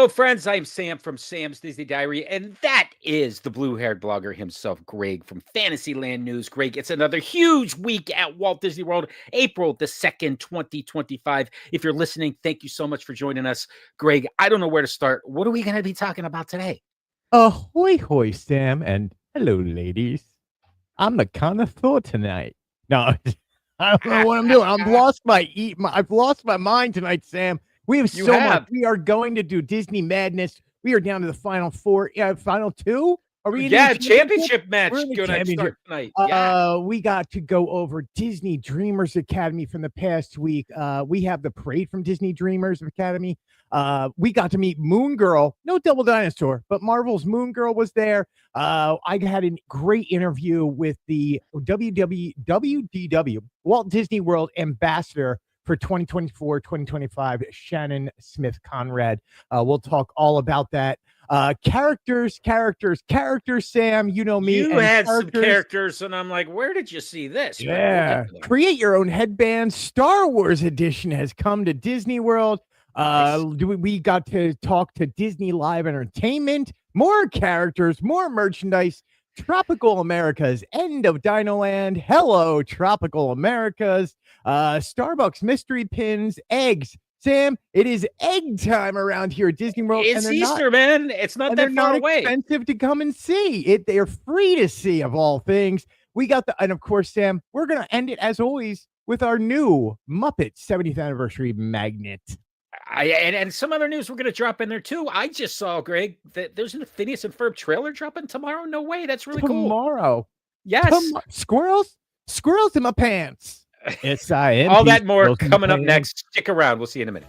Hello, friends. I'm Sam from Sam's Disney Diary, and that is the blue-haired blogger himself, Greg from Fantasyland News. Greg, it's another huge week at Walt Disney World, April the 2nd, 2025. If you're listening, thank you so much for joining us. Greg, I don't know where to start. What are we going to be talking about today? Ahoy, hoy, Sam, and hello, ladies. I'm the connoisseur tonight. No, I don't know what I'm doing. I've lost my mind tonight, Sam. We have so much. We are going to do Disney Madness. We are down to the final four, final two. Are we? Championship match. We're in the championship tonight. We got to go over Disney Dreamers Academy from the past week. We have the parade from Disney Dreamers Academy. We got to meet Moon Girl. No Double Dinosaur, but Marvel's Moon Girl was there. I had a great interview with the WDW, Walt Disney World Ambassador for 2024-2025, Shannon Smith Conrad. We'll talk all about that. Characters, Sam, you know me. You had some characters, and I'm like, where did you see this? Yeah. Create your own headband. Star Wars edition has come to Disney World. Nice. We got to talk to Disney Live Entertainment, more characters, more merchandise. Tropical Americas, end of Dino Land. Hello, Tropical Americas. Starbucks mystery pins, eggs. Sam, it is egg time around here at Disney World. It's Easter, man. It's not that far away. Expensive to come and see. They are free to see, of all things. We got and of course, Sam, we're gonna end it as always with our new Muppet 70th anniversary magnet. And some other news we're going to drop in there too. I just saw, Greg, that there's an Phineas and Ferb trailer dropping tomorrow. No way. That's really cool. Tomorrow. Yes. Squirrels in my pants. It's all that more coming up next. Stick around. We'll see you in a minute.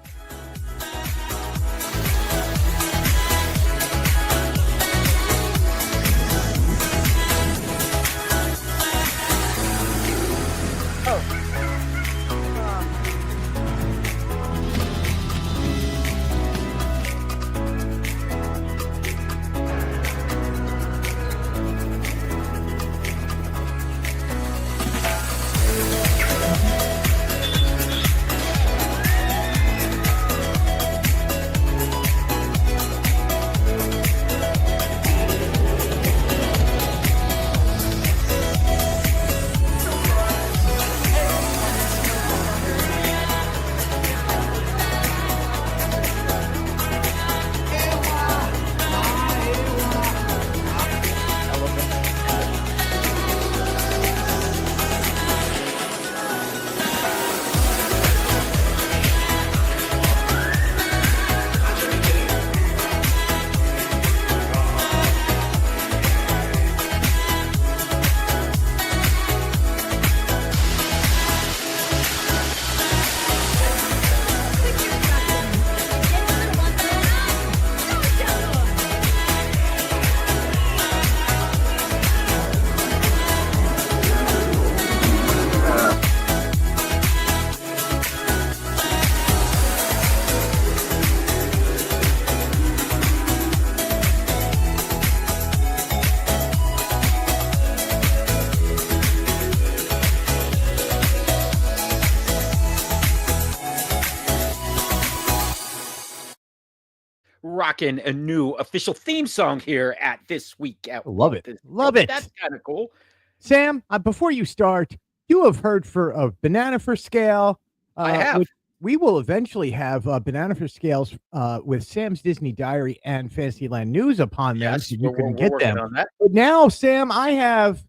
Rocking a new official theme song here at This Week at Love it. Love it. That's kind of cool. Sam, before you start, you have heard of Banana for Scale. I have. We will eventually have Banana for Scales with Sam's Disney Diary and Fantasyland News upon them, so you can get them. But now, Sam, I have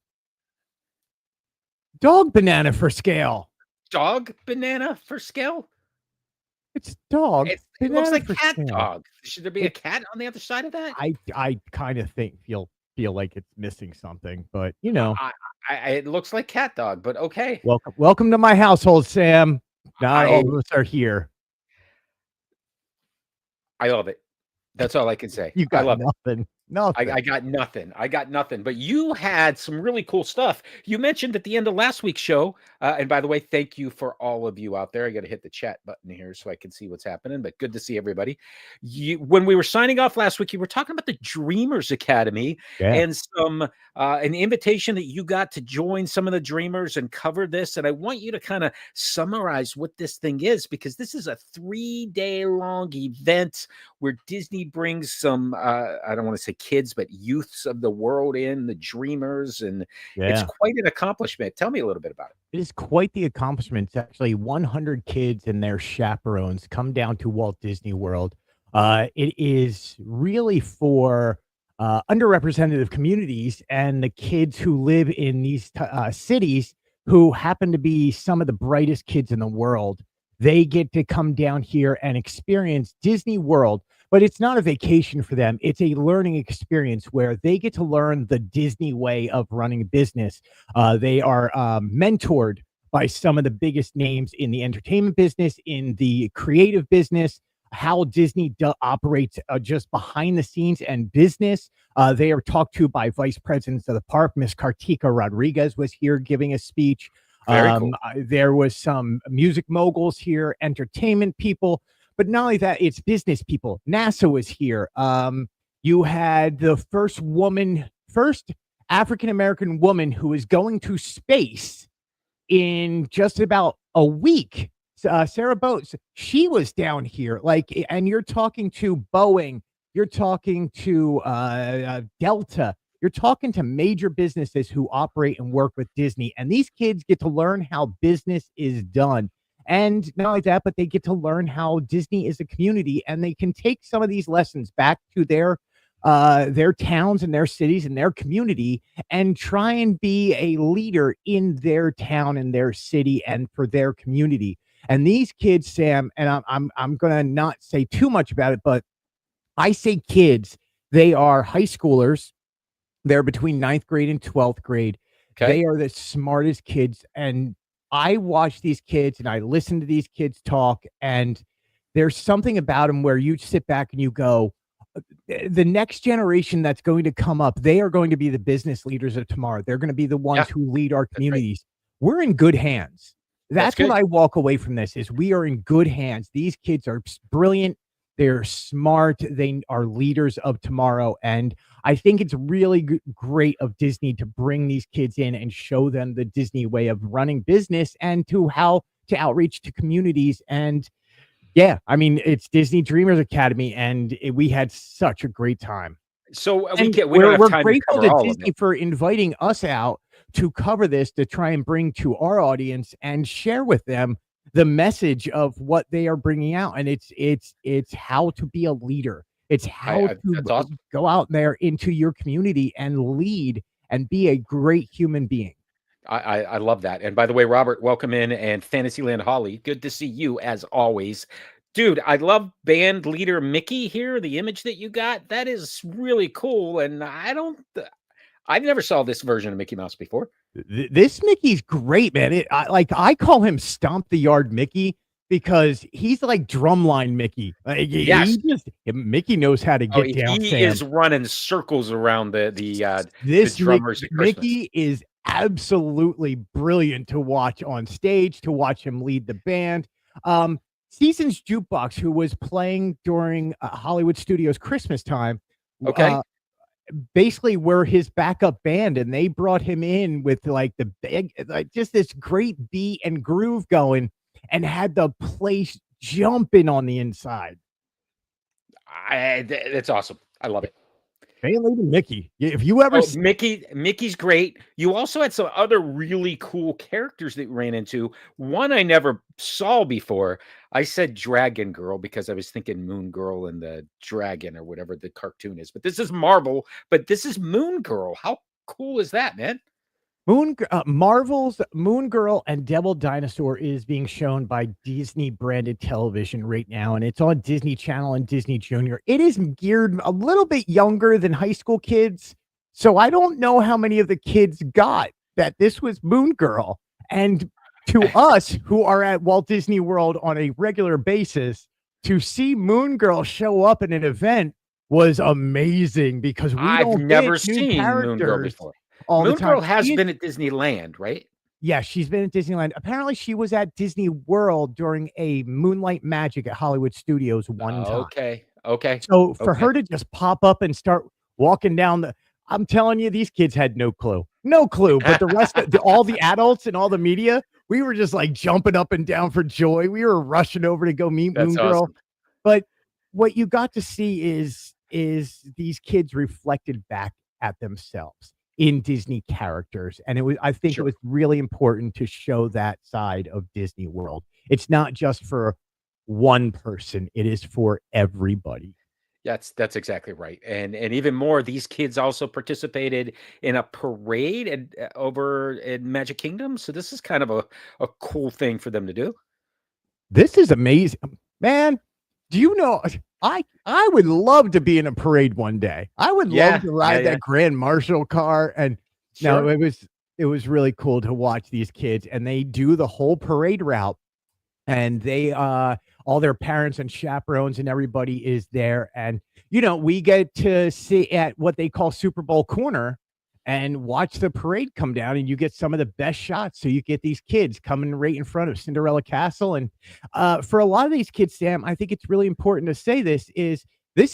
Dog Banana for Scale. Dog Banana for Scale? It's dog. It looks like cat dog. Should there be a cat on the other side of that? I kind of feel like it's missing something, but you know, it looks like cat dog. But okay. Welcome to my household, Sam. Not all of us are here. I love it. That's all I can say. You got nothing. Nothing. I got nothing. I got nothing. But you had some really cool stuff. You mentioned at the end of last week's show, and by the way, thank you for all of you out there. I got to hit the chat button here so I can see what's happening. But good to see everybody. When we were signing off last week, you were talking about the Dreamers Academy Yeah. and some an invitation that you got to join some of the Dreamers and cover this. And I want you to kind of summarize what this thing is, because this is a 3-day long event where Disney brings some, I don't want to say kids, but youths of the world in, the Dreamers, and it's Yeah. quite an accomplishment. Tell me a little bit about it. It is quite the accomplishment. It's actually 100 kids and their chaperones come down to Walt Disney World. It is really for underrepresented communities and the kids who live in these cities who happen to be some of the brightest kids in the world. They get to come down here and experience Disney World, but it's not a vacation for them. It's a learning experience where they get to learn the Disney way of running a business. They are mentored by some of the biggest names in the entertainment business, in the creative business, how Disney operates just behind the scenes and business. They are talked to by vice presidents of the park. Miss Kartika Rodriguez was here giving a speech. Very cool. There was some music moguls here, entertainment people, but not only that, it's business people. NASA was here. You had the first African-American woman who is going to space in just about a week. Sarah Boats, she was down here. And you're talking to Boeing, you're talking to Delta, you're talking to major businesses who operate and work with Disney. And these kids get to learn how business is done. And not only that, but they get to learn how Disney is a community, and they can take some of these lessons back to their towns and their cities and their community and try and be a leader in their town and their city and for their community. And these kids, Sam, and I'm gonna not say too much about it, but I say kids, they are high schoolers. They're between 9th grade and 12th grade. Okay. They are the smartest kids. And I watch these kids and I listen to these kids talk, and there's something about them where you sit back and you go, the next generation that's going to come up, they are going to be the business leaders of tomorrow. They're going to be the ones who lead our communities. Right. We're in good hands. That's what I walk away from this, is we are in good hands. These kids are brilliant. They're smart. They are leaders of tomorrow. And I think it's really great of Disney to bring these kids in and show them the Disney way of running business and to how to outreach to communities. And yeah, I mean, it's Disney Dreamers Academy, and we had such a great time. So we don't have time grateful to cover all Disney of it. for inviting us out to cover this, to try and bring to our audience and share with them the message of what they are bringing out. And it's how to be a leader. It's how to go out there into your community and lead and be a great human being. I love that. And by the way, Robert, welcome in, and Fantasyland Holly, good to see you as always. Dude, I love band leader Mickey here. The image that you got, that is really cool. And I've never saw this version of Mickey Mouse before. This Mickey's great, man. I call him Stomp the Yard Mickey, because he's like drumline Mickey. Yes. Mickey knows how to get down. He is running circles around the drummers. Mickey is absolutely brilliant to watch on stage, to watch him lead the band. Seasons Jukebox, who was playing during Hollywood Studios Christmas time, basically were his backup band, and they brought him in with just this great beat and groove going, and had the place jumping on the inside. That's awesome. I love it. Hey, Lady Mickey, if you ever Mickey's great. You also had some other really cool characters that we ran into. One I never saw before. I said Dragon Girl because I was thinking Moon Girl and the Dragon, or whatever the cartoon is. But this is Marvel, but this is Moon Girl. How cool is that, man? Marvel's Moon Girl and Devil Dinosaur is being shown by Disney branded television right now, and it's on Disney Channel and Disney Junior. It is geared a little bit younger than high school kids, so I don't know how many of the kids got that this was Moon Girl. And to us who are at Walt Disney World on a regular basis, to see Moon Girl show up in an event was amazing because we I've don't get never new seen Moon Girl characters before. all the Moon time. Girl has been at Disneyland, right? Yeah, she's been at Disneyland. Apparently, she was at Disney World during a Moonlight Magic at Hollywood Studios one time. Okay, okay, So for okay. her to just pop up and start walking down I'm telling you, these kids had no clue, no clue. But the rest of all the adults and all the media, we were just like jumping up and down for joy. We were rushing over to go meet That's Moon Girl. awesome. But what you got to see is these kids reflected back at themselves in Disney characters. And I think it Sure. was really important to show that side of Disney World. It's not just for one person, it is for everybody. That's exactly right, and even more, these kids also participated in a parade over in Magic Kingdom, so this is kind of a cool thing for them to do. This is amazing. Man, do you know I would love to be in a parade one day. I would love Yeah, to yeah, ride yeah. that Grand Marshal car, and no, Sure. it was really cool to watch these kids, and they do the whole parade route, and they all their parents and chaperones and everybody is there, and we get to see at what they call Super Bowl corner and watch the parade come down, and you get some of the best shots. So you get these kids coming right in front of Cinderella Castle, and for a lot of these kids, Sam, I think it's really important to say this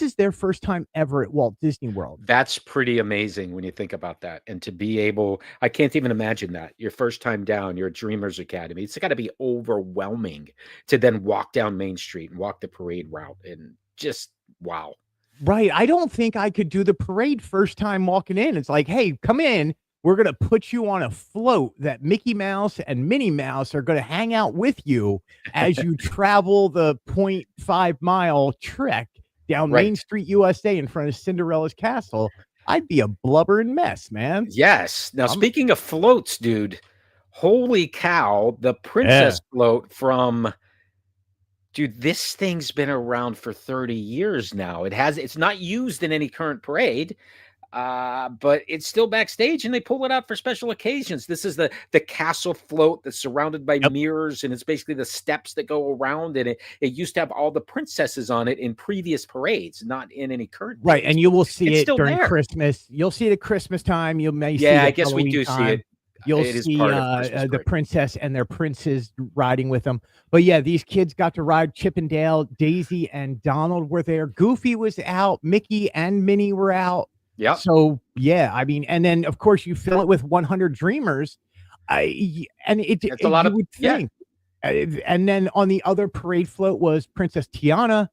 is their first time ever at Walt Disney World. That's pretty amazing when you think about that, and to be able I can't even imagine that. Your first time down, you're at Dreamers Academy. It's gotta be overwhelming to then walk down Main Street and walk the parade route and just wow. Right. I don't think I could do the parade first time walking in. It's like, hey, come in. We're going to put you on a float that Mickey Mouse and Minnie Mouse are going to hang out with you as you travel the 0.5 mile trek down Main Right. Street, USA in front of Cinderella's castle. I'd be a blubbering mess, man. Yes. Now I'm, speaking of floats, dude, holy cow, the yeah. princess float from dude, this thing's been around for 30 years now. It's not used in any current parade, but it's still backstage and they pull it out for special occasions. This is the castle float that's surrounded by Yep. mirrors, and it's basically the steps that go around, and it used to have all the princesses on it in previous parades, not in any current Right. parades. And you will see It's it still during there. Christmas. You'll see it at Christmas time. You may see Yeah, it I at guess we Halloween do see time. it. You'll It is see part of Christmas the parade. princess and their princes riding with them. But yeah, these kids got to ride Chip and Dale. Daisy and Donald were there. Goofy was out. Mickey and Minnie were out. Yep. So yeah, I mean, and then of course you fill it with 100 Dreamers. It's a lot You of would yeah. think, and then on the other parade float was Princess Tiana.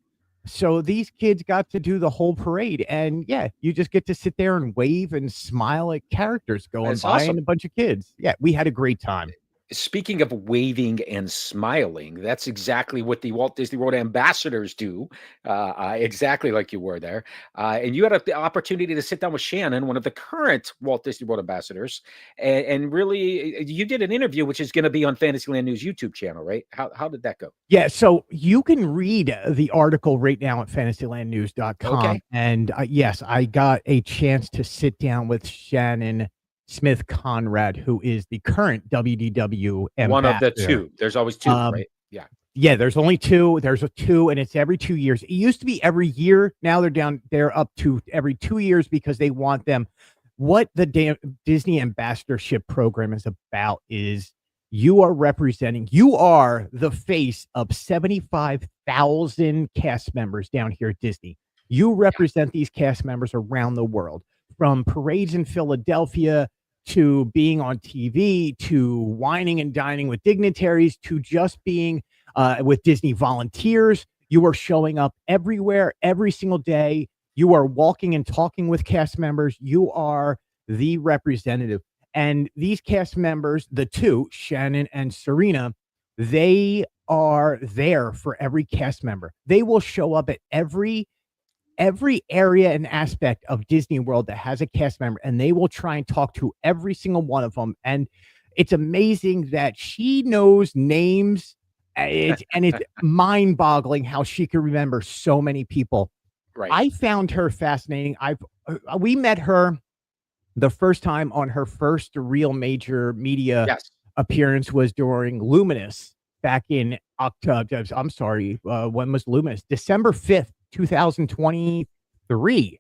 So these kids got to do the whole parade, and yeah, you just get to sit there and wave and smile at characters going It's by and awesome. a bunch of kids. Yeah, we had a great time. Speaking of waving and smiling, that's exactly what the Walt Disney World Ambassadors do, exactly like you were there. And you had the opportunity to sit down with Shannon, one of the current Walt Disney World Ambassadors, and really, you did an interview, which is going to be on Fantasyland News YouTube channel, right? How did that go? Yeah, so you can read the article right now at fantasylandnews.com. Okay, And yes, I got a chance to sit down with Shannon Smith Conrad, who is the current WDW one of the ambassador. two. There's always two, Um, right? Yeah, yeah, there's only two. There's a two, and it's every 2 years. It used to be every year. Now they're up to every 2 years because they want them. What the Disney ambassadorship program is about is you are the face of 75,000 cast members down here at Disney. You represent these cast members around the world, from parades in Philadelphia to being on TV to whining and dining with dignitaries to just being with Disney volunteers. You are showing up everywhere, every single day. You are walking and talking with cast members. You are the representative. And these cast members, the two, Shannon and Serena, they are there for every cast member. They will show up at every area and aspect of Disney World that has a cast member, and they will try and talk to every single one of them. And it's amazing that she knows names. It's mind-boggling how she can remember so many people. right. I found her fascinating. We met her the first time on her first real major media Yes. appearance was during Luminous back in October. I'm sorry, when was Luminous? December 5th, 2023. 3.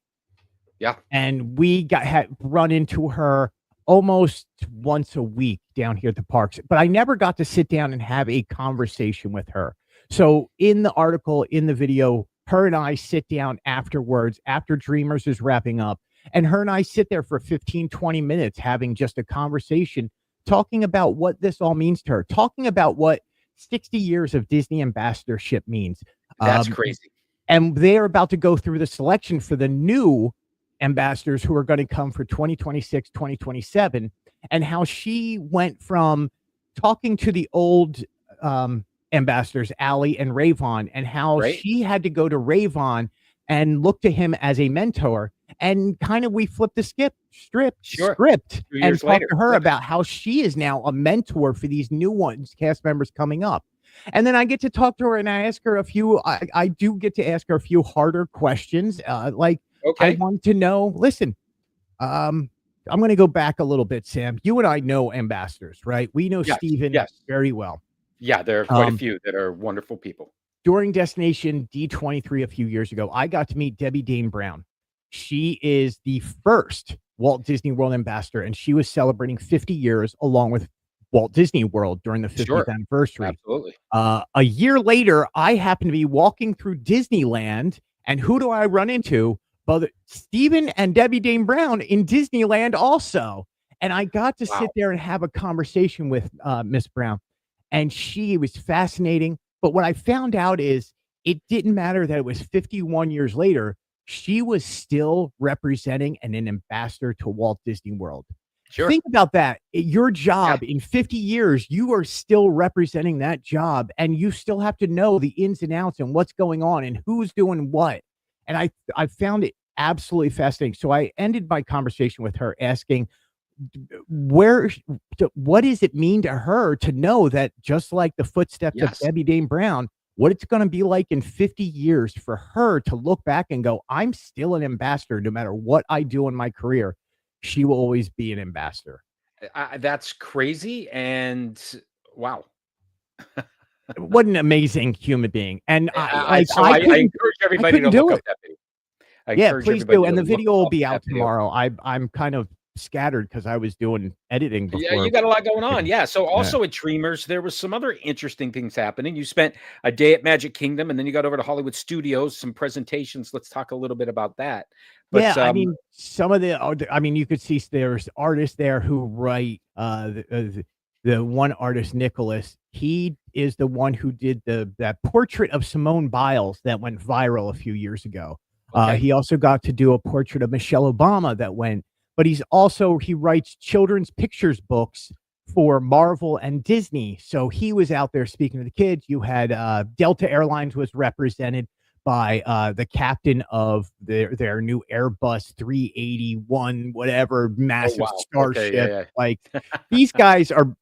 Yeah. And we had run into her almost once a week down here at the parks, but I never got to sit down and have a conversation with her. So in the article, in the video, her and I sit down afterwards, after Dreamers is wrapping up, and her and I sit there for 15, 20 minutes having just a conversation, talking about what this all means to her, talking about what 60 years of Disney ambassadorship means. That's crazy. And they're about to go through the selection for the new ambassadors who are going to come for 2026, 2027, and how she went from talking to the old ambassadors, Ali and Rayvon, and how she had to go to Rayvon and look to him as a mentor. And kind of we flipped the script and talked to her about how she is now a mentor for these new ones, cast members coming up. And then I get to talk to her and I ask her a few, I do get to ask her a few harder questions. Like, I want to know, listen, I'm going to go back a little bit, Sam. You and I know ambassadors, right? We know Steven very well. Yeah, there are quite a few that are wonderful people. During Destination D23 a few years ago, I got to meet Debbie Dane Brown. She is the first Walt Disney World ambassador, and she was celebrating 50 years along with Walt Disney World during the 50th anniversary. Absolutely. A year later, I happen to be walking through Disneyland, and who do I run into? But Steven and Debbie Dane Brown in Disneyland also. And I got to sit there and have a conversation with Miss Brown, and she was fascinating. But what I found out is it didn't matter that it was 51 years later. She was still representing and an ambassador to Walt Disney World. Sure. Think about that. Your job in 50 years, you are still representing that job, and you still have to know the ins and outs and what's going on and who's doing what. And I found it absolutely fascinating. So I ended my conversation with her asking, what does it mean to her to know that just like the footsteps of Debbie Dane Brown, what it's going to be like in 50 years for her to look back and go, I'm still an ambassador no matter what I do in my career. She will always be an ambassador. That's crazy. And wow. What an amazing human being. And I encourage everybody to look up that video. Yeah, please do. And the video will be out tomorrow. I'm kind of scattered because I was doing editing before. Yeah, you got a lot going on. Yeah. So also at Dreamers, there was some other interesting things happening. You spent a day at Magic Kingdom, and then you got over to Hollywood Studios, some presentations. Let's talk a little bit about that. But, I mean, some of you could see there's artists there who write the one artist, Nicholas. He is the one who did that portrait of Simone Biles that went viral a few years ago. He also got to do a portrait of Michelle Obama that went, but he writes children's pictures books for Marvel and Disney. So he was out there speaking to the kids. You had Delta Airlines was represented by the captain of their new Airbus 381, whatever, massive starship. Like these guys are,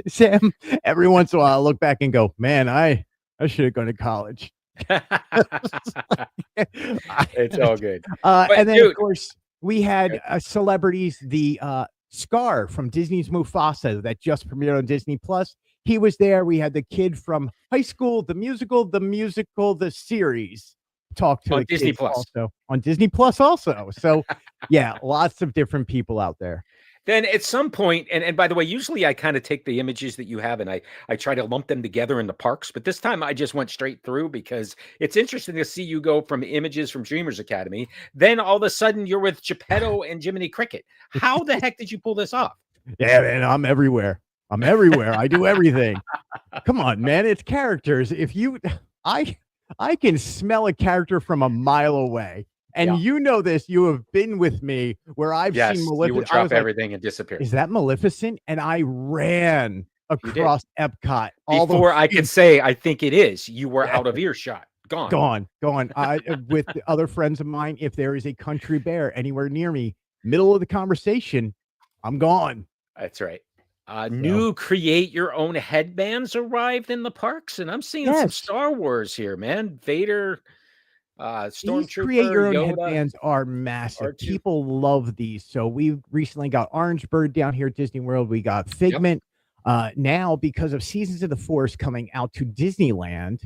Sam, every once in a while I look back and go, man, I should have gone to college. It's all good. And then, of course, we had celebrities, the Scar from Disney's Mufasa that just premiered on Disney Plus. He was there. We had the kid from High School, the musical, the series. Talk to on the Disney kids Plus. Also on Disney Plus also. So yeah, lots of different people out there. Then at some point, and by the way, usually I kind of take the images that you have and I try to lump them together in the parks, but this time I just went straight through because it's interesting to see you go from images from Dreamers Academy, then all of a sudden you're with Geppetto and Jiminy Cricket. How the heck did you pull this off? Yeah, man, I'm everywhere. I do everything. Come on, man, it's characters. I can smell a character from a mile away. And you know this, you have been with me where I've seen Maleficent. You would drop everything and disappear. Is that Maleficent? And I ran across Epcot. Before I could say, I think it is. You were out of earshot. Gone. With other friends of mine, if there is a country bear anywhere near me, middle of the conversation, I'm gone. That's right. New create your own headbands arrived in the parks, and I'm seeing some Star Wars here, man. Vader, Stormtrooper, create your own Yoda, headbands are massive. R2. People love these. So we recently got Orange Bird down here at Disney World. We got Figment. Now, because of Seasons of the Force coming out to Disneyland,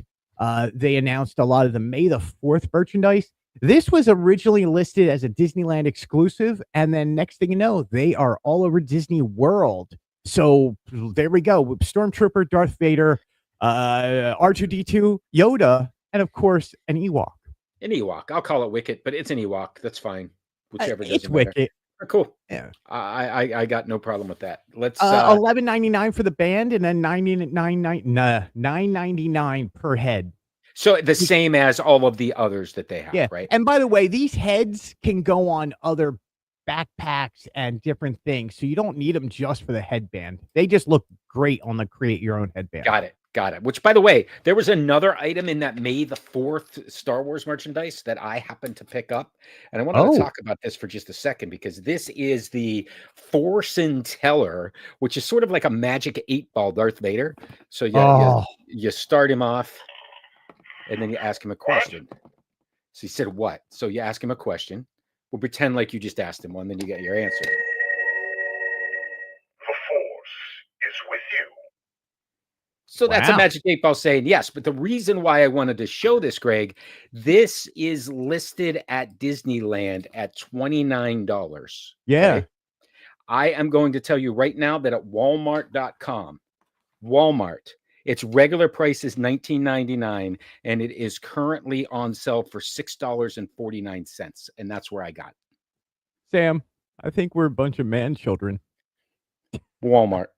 they announced a lot of the May the 4th merchandise. This was originally listed as a Disneyland exclusive, and then next thing you know, they are all over Disney World. So there we go. Stormtrooper, Darth Vader, R2D2, Yoda, and of course an Ewok. An Ewok. I'll call it Wicket, but it's an Ewok. That's fine. Whichever It's doesn't matter. Wicket. Cool. Yeah. I got no problem with that. Let's $11.99 for the band, and then $9.99 per head. so the same as all of the others that they have, Yeah. right? And by the way, these heads can go on other backpacks and different things, so you don't need them just for the headband. They just look great on the create your own headband. Got it. Which, by the way, there was another item in that May the 4th Star Wars merchandise that I happened to pick up. And I wanted to talk about this for just a second, because this is the Force and Teller, which is sort of like a magic 8-ball Darth Vader. So you start him off, and then you ask him a question. So he said, what? So you ask him a question. We'll pretend like you just asked him one, then you get your answer. The Force is with you. So that's a magic 8-ball saying yes. But the reason why I wanted to show this, Greg, this is listed at Disneyland at $29. Yeah. Okay? I am going to tell you right now that at Walmart.com, Walmart, its regular price is $19.99, and it is currently on sale for $6.49. And that's where I got it. Sam, I think we're a bunch of man children. Walmart.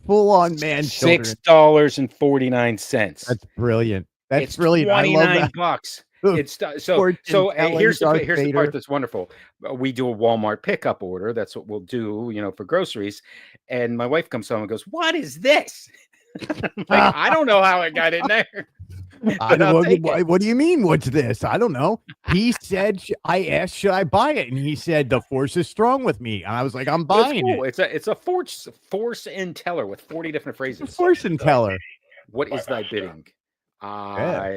Full-on man children. $6.49. That's brilliant. That's brilliant. $29. Bucks. It's so here's the part that's wonderful. We do a Walmart pickup order. That's what we'll do, for groceries. And my wife comes home and goes, "What is this?" Like, I don't know how it got in there. What do you mean? What's this? I don't know. He said, I asked, should I buy it? And he said, the Force is strong with me. And I was like, I'm buying it. It's a force and teller with 40 different phrases. Force and teller. What is thy bidding? Perhaps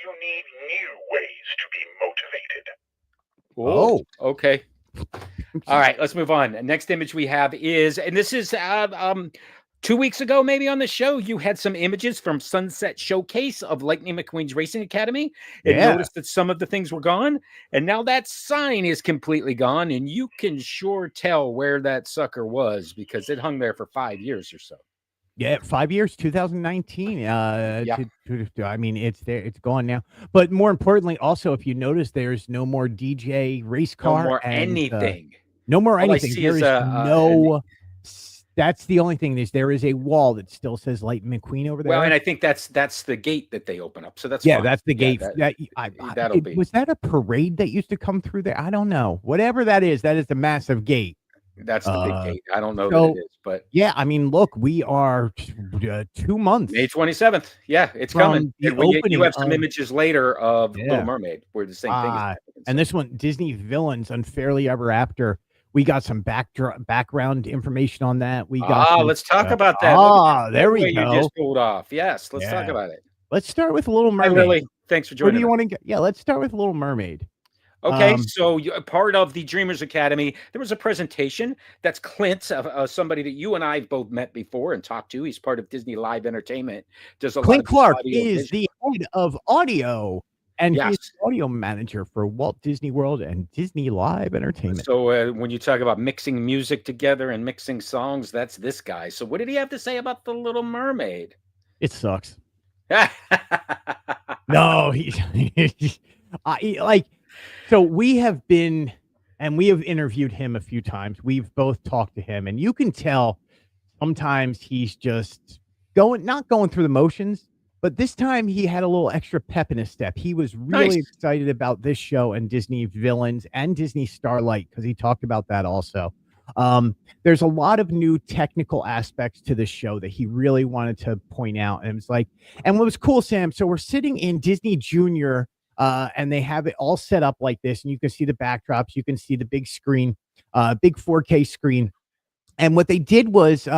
you need new ways to be motivated. Oh, okay. All right, let's move on. Next image we have is, and this is 2 weeks ago, maybe on the show, you had some images from Sunset Showcase of Lightning McQueen's Racing Academy, and noticed that some of the things were gone, and now that sign is completely gone, and you can sure tell where that sucker was, because it hung there for 5 years or so. Yeah, 5 years, 2019. I mean, it's there, it's gone now. But more importantly, also, if you notice, there's no more DJ race car. No more anything. No more anything. There is that's the only thing. There is a wall that still says Lightning McQueen over there. Well, and I think that's the gate that they open up. So that's fine. That's the gate. That'll be. Was that a parade that used to come through there? I don't know. Whatever that is the massive gate. That's the big gate. I don't know that it is, but yeah, I mean, look, we are 2 months. May 27th. Yeah, it's coming. You have some images later of Little Mermaid where the same thing is happening. And this one, Disney Villains Unfairly Ever After. We got some background information on that. We got let's talk about that. There we go. You just pulled off. Yes, let's talk about it. Let's start with Little Mermaid. Hi, Lily. Thanks for joining. Where do you want to get? Yeah, let's start with Little Mermaid. Okay, so part of the Dreamers Academy, there was a presentation. That's Clint, somebody that you and I have both met before and talked to. He's part of Disney Live Entertainment. Clint Clark is the head of audio, and he's the audio manager for Walt Disney World and Disney Live Entertainment. So when you talk about mixing music together and mixing songs, that's this guy. So what did he have to say about The Little Mermaid? It sucks. No, So we have been, and we have interviewed him a few times. We've both talked to him, and you can tell sometimes he's just not going through the motions, but this time he had a little extra pep in his step. He was really excited about this show and Disney Villains and Disney Starlight, because he talked about that also. There's a lot of new technical aspects to this show that he really wanted to point out. And it was like, and what was cool, Sam, so we're sitting in Disney Junior, and they have it all set up like this, and you can see the backdrops, you can see the big screen, big 4K screen. And what they did was,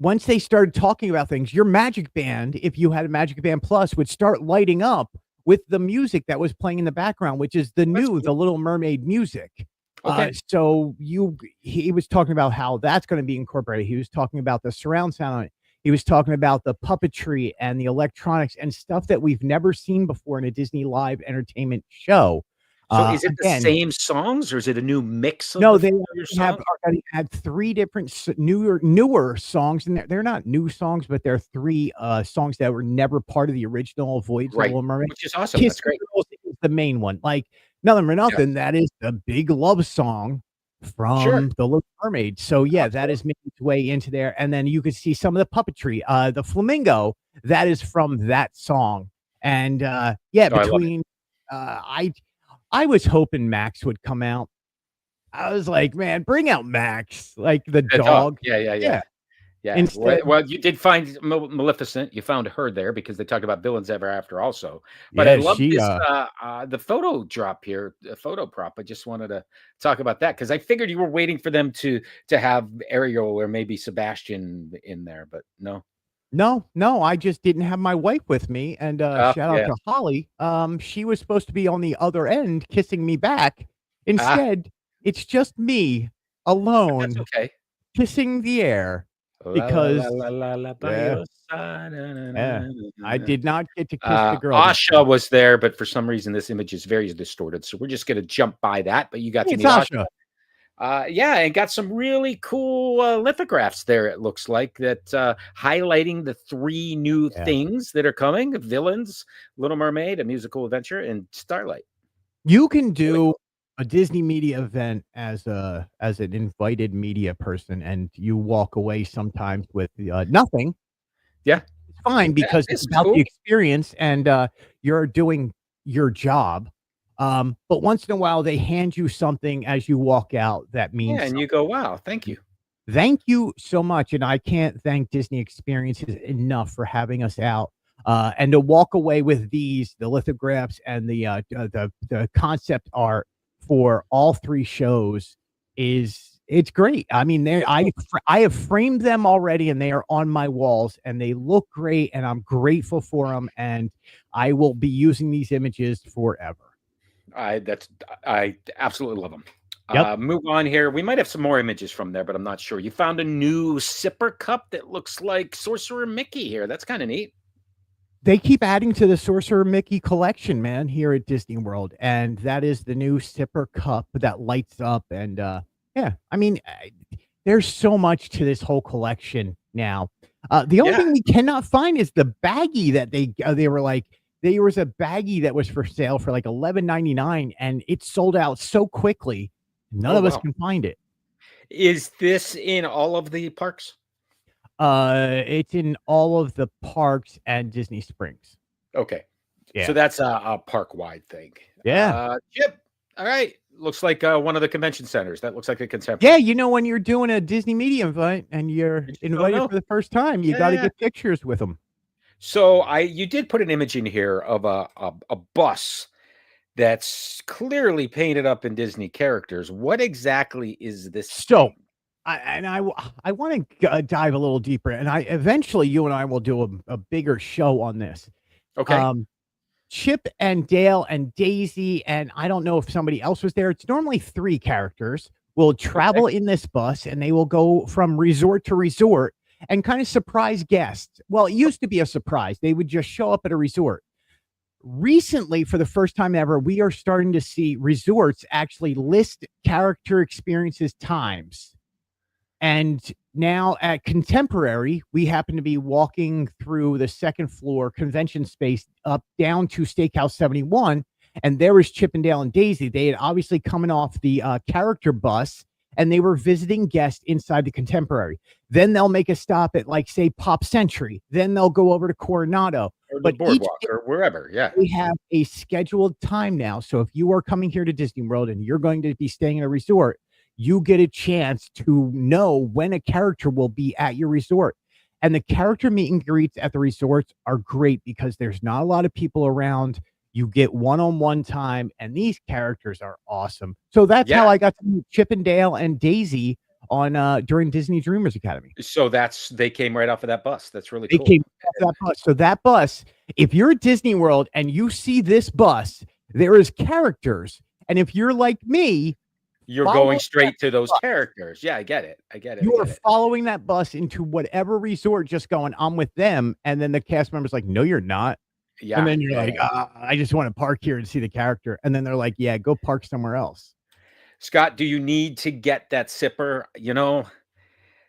once they started talking about things, your Magic Band, if you had a Magic Band Plus, would start lighting up with the music that was playing in the background, which is the Little Mermaid music. Okay. So he was talking about how that's going to be incorporated. He was talking about the surround sound on it. He was talking about the puppetry and the electronics and stuff that we've never seen before in a Disney live entertainment show. So is it the Again, same songs or is it a new mix of no, the they familiar have songs? already had 3 different newer songs, and they're not new songs, but they're 3, songs that were never part of the original Voyage of the Right, Little Mermaid. which is awesome, Kiss that's the great. Girls is the main one, like, Nothing for Yeah, Nothing, that is the big love song sure, from The Little Mermaid, so, yeah, that absolutely. is making its way into there, and then you could see some of the puppetry, the flamingo, that is from that song, and, yeah, Oh, I love it. between, I was hoping Max would come out. I was like, "Man, bring out Max," like the The dog, dog. yeah, yeah, Yeah, yeah. Yeah, instead well, you did find Maleficent, you found her there because they talked about Villains Ever After also, but I yeah, love she, this, the photo drop here, the photo prop. I just wanted to talk about that because I figured you were waiting for them to have Ariel or maybe Sebastian in there, but no. no, I just didn't have my wife with me, and, shout out Yeah. to Holly, she was supposed to be on the other end kissing me back. Ah, Instead, it's just me but that's alone okay. kissing the air La la la because la la la by yeah, your side, na, na, na, yeah, na, I na, na. did not get to kiss the girl this Asha time. was there, but for some reason this image is very distorted, so we're just gonna jump by that, but you got Hey, to it's meet Asha. Asha. Yeah, and got some really cool lithographs there. It looks like that highlighting the 3 new Yeah. things that are coming: Villains, Little Mermaid, A Musical Adventure, and Starlight. You can Really do cool. a Disney media event as an invited media person, and you walk away sometimes with, nothing. Yeah, It's fine yeah, because it's this is about the cool. experience and, you're doing your job, but once in a while, they hand you something as you walk out that Yeah, means and you something. go, wow, thank you. Thank you so much, and I can't thank Disney Experiences enough for having us out, and to walk away with the lithographs and the concept art for all 3 shows it's great. I mean, they It's cool. I have framed them already, and they are on my walls, and they look great, and I'm grateful for them, and I will be using these images forever. I absolutely love them. Yep. Move on here. We might have some more images from there, but I'm not sure. You found a new sipper cup that looks like Sorcerer Mickey here. That's kind of neat. They keep adding to the Sorcerer Mickey collection, man, here at Disney World, and that is the new sipper cup that lights up, and, yeah, I mean, there's so much to this whole collection now. The only Yeah. thing we cannot find is the baggie that they were like there was a baggie that was for sale for, like, 11.99, and it sold out so quickly, none Oh of us wow. can find it. Is this in all of the parks? It's in all of the parks and Disney Springs. Okay. So Yeah. that's a park-wide thing. Yeah. Yep. All right. Looks like one of the convention centers. That looks like a Yeah, contemporary. you know, when you're doing a Disney media event and you're I just don't invited know. for the first time, you Yeah, yeah, gotta yeah. get pictures with them. So you did put an image in here of a bus that's clearly painted up in Disney characters. What exactly is this So, thing? I wanna dive a little deeper, and I eventually, you and I will do a bigger show on this. Okay. Um, Chip and Dale and Daisy, and I don't know if somebody else was there. It's normally 3 characters will Okay. travel in this bus, and they will go from resort to resort and kinda surprise guests. Well, it used to be a surprise. They would just show up at a resort. Recently, for the first time ever, we are starting to see resorts actually list character experiences times. And now at Contemporary, we happen to be walking through the second floor convention space up down to Steakhouse 71. And there was Chip and Dale and Daisy. They had obviously coming off the character bus and they were visiting guests inside the Contemporary. Then they'll make a stop at, like, say, Pop Century. Then they'll go over to Coronado. Or the But each boardwalk or wherever. Yeah. we have a scheduled time now. So if you are coming here to Disney World and you're going to be staying in a resort, you get a chance to know when a character will be at your resort. And the character meet and greets at the resorts are great because there's not a lot of people around. You get one-on-one time, and these characters are awesome. So that's Yeah. how I got to meet Chip and Dale and Daisy on during Disney Dreamers Academy. So they came right off of that bus. That's really They cool. came off that bus. So that bus, if you're at Disney World and you see this bus, there is characters. And if you're like me, You're Follow going that straight to those bus. characters. Yeah, I get it. I get it. I You are get it. following that bus into whatever resort, just going, "I'm with them," and then the cast member's like, "No, you're not." And Yeah, then you're yeah, like, yeah. I just wanna park here and see the character." And then they're like, "Yeah, go park somewhere else." Scott, do you need to get that sipper?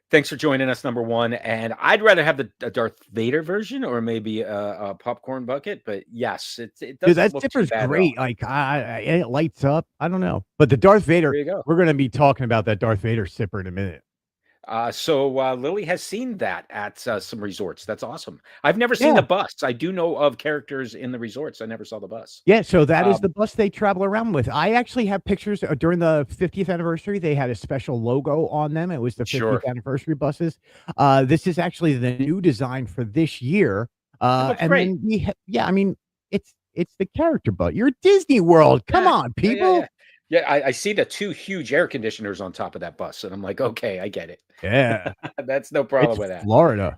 Thanks for joining us, number one. And I'd rather have the Darth Vader version or maybe a popcorn bucket. But yes, it Dude, doesn't that look too zipper's bad at all. great, like, it lights up. I don't know. But the Darth Vader, There you go. we're gonna be talking about that Darth Vader zipper in a minute. So Lily has seen that at some resorts. That's awesome. I've never seen Yeah. the bus. I do know of characters in the resorts. I never saw the bus. Yeah, so that is Um, the bus they travel around with. I actually have pictures, during the 50th anniversary, they had a special logo on them. It was the 50th sure. anniversary buses. This is actually the new design for this year. It looks And great. then yeah, I mean, it's the character bus. You're at Disney World. Come Yeah, on, yeah, yeah, yeah. people. Yeah, I see the two huge air conditioners on top of that bus, and I'm like, okay, I get it. Yeah, That's no it's problem with that. Florida.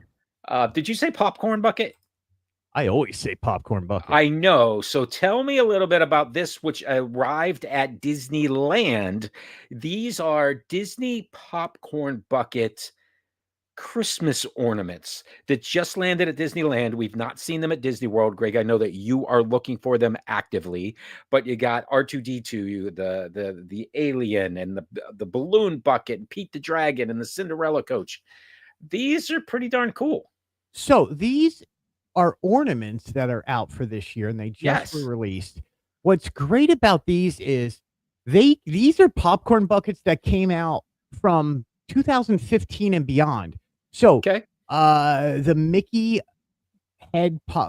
Did you say popcorn bucket? I always say popcorn bucket. I know. So tell me a little bit about this, which arrived at Disneyland. These are Disney popcorn bucket Christmas ornaments that just landed at Disneyland. We've not seen them at Disney World. Greg, I know that you are looking for them actively, but you got R2D2, the alien, and the balloon bucket, and Pete the Dragon, and the Cinderella coach. These are pretty darn cool. So these are ornaments that are out for this year, and they just were Yes. released. What's great about these is these are popcorn buckets that came out from 2015 and beyond. So, Okay. the Mickey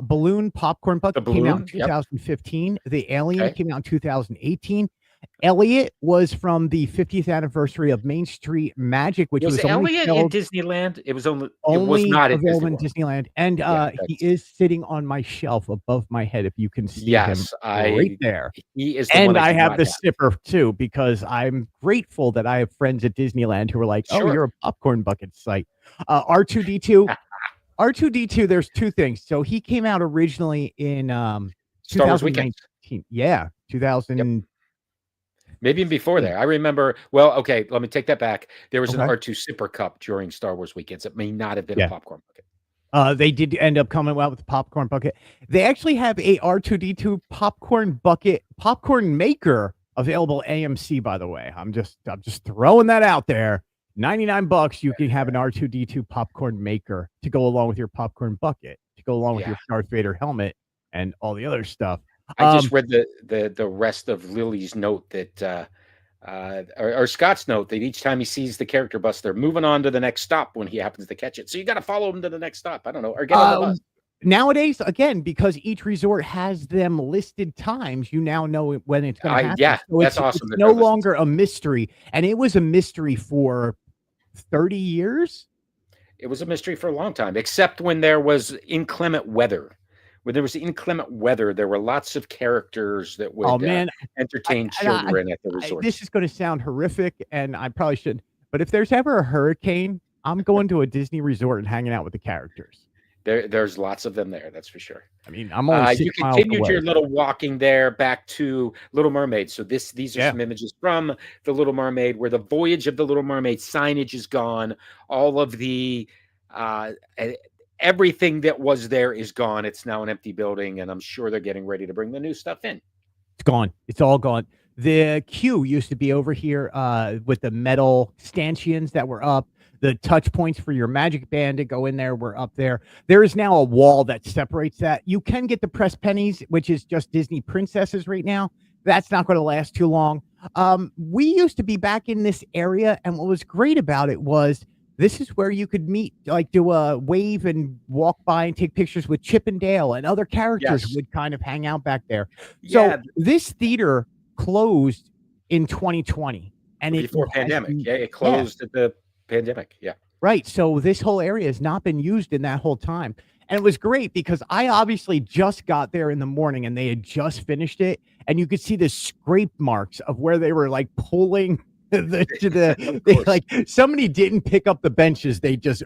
balloon popcorn The bucket came out in balloon. Yep. 2015. The alien Okay. came out in 2018. Elliot was from the 50th anniversary of Main Street Magic, which Was was only Elliot in sold Disneyland? It was only not at available Disney in World. Disneyland, and, Yeah, he that's is sitting on my shelf above my head if you can see him yes, right there. he is the one And I I do have not the have. zipper too because I'm grateful that I have friends at Disneyland who are like, "Oh, Sure. you're a popcorn bucket site." R2D2 R2D2, there's 2 things. So he came out originally in, Star Wars Weekends. 2019. Yeah, Yep. 2000. Maybe even before there. I remember okay, let me take that back. There was an Okay. R2 Sipper Cup during Star Wars Weekends. It may not have been a Yeah. popcorn bucket. They did end up coming out with the popcorn bucket. They actually have a R2D2 popcorn bucket popcorn maker available AMC, by the way. I'm just throwing that out there. $99, you can have an R2D2 popcorn maker to go along with your popcorn bucket, to go along with Yeah. your Darth Vader helmet and all the other stuff. I just read the rest of Lily's note that or Scott's note that each time he sees the character bus, they're moving on to the next stop when he happens to catch it. So you got to follow him to the next stop. I don't know, or get on the bus. Nowadays, again, because each resort has them listed times, you now know when it's going to happen. Yeah, So that's it's awesome that no they're listed. longer a mystery, and it was a mystery for 30 years. It was a mystery for a long time, except when there was inclement weather. When there was inclement weather, there were lots of characters that would Oh man, entertain and I- children at the resort. this is going to sound horrific, and I probably shouldn't. But if there's ever a hurricane, I'm going to a Disney resort and hanging out with the characters. There's lots of them there, that's for sure. I mean, I'm only You 6 miles continued away. your little walking there back to Little Mermaid. So these are Yeah. some images from the Little Mermaid, where the voyage of the Little Mermaid signage is gone. All of the everything that was there is gone. It's now an empty building, and I'm sure they're getting ready to bring the new stuff in. It's gone. It's all gone. The queue used to be over here with the metal stanchions that were up. The touch points for your magic band to go in there were up there. There is now a wall that separates that. You can get the press pennies, which is just Disney princesses right now. That's not going to last too long. We used to be back in this area, and what was great about it was this is where you could meet, like do a wave and walk by and take pictures with Chip and Dale, and other characters Yes. would kind of hang out back there. Yeah, So this theater closed in 2020, and it before has pandemic. been- Yeah, it closed at the pandemic. Yeah. Right. So this whole area has not been used in that whole time. And it was great because I obviously just got there in the morning and they had just finished it. And you could see the scrape marks of where they were like pulling course. like somebody didn't pick up the benches. They just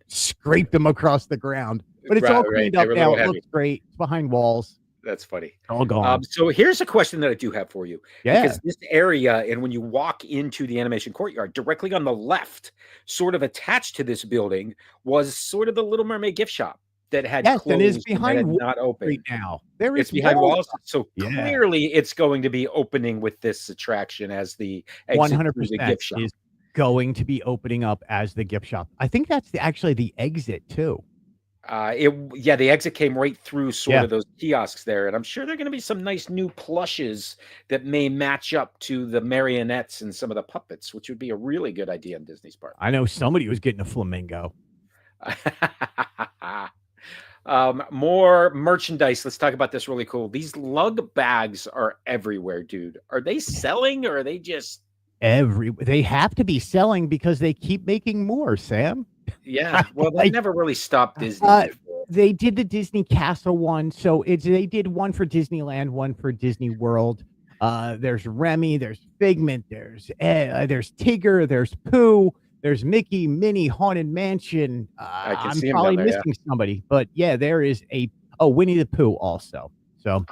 scraped them across the ground. But it's all Right, cleaned they up were a now. little It heavy. looks great. It's behind walls. That's funny. All gone. So here's a question that I do have for you, Yeah. because this area, and when you walk into the animation courtyard, directly on the left, sort of attached to this building, was sort of the Little Mermaid gift shop that had Yes, and is closed and that behind had walls not right opened. now. There It's is behind walls walls, up. so Yeah. clearly it's going to be opening with this attraction as the exit through the 100% gift shop. is going to be opening up as the gift shop. I think that's actually the exit too. The exit came right through sort Yeah. of those kiosks there, and I'm sure there are gonna be some nice new plushes that may match up to the marionettes and some of the puppets, which would be a really good idea in Disney's park. I know somebody was getting a flamingo. More merchandise. Let's talk about this really cool. These lug bags are everywhere, dude. Are they selling or are they just They have to be selling because they keep making more, Sam. Yeah, well, they Like, never really stopped Disney before. they did the Disney Castle one, so they did one for Disneyland, one for Disney World. There's Remy, there's Figment, there's Tigger, there's Pooh, there's Mickey, Minnie, Haunted Mansion. I can I'm see 'em probably down there, yeah. missing somebody, but yeah, there is Winnie the Pooh also. So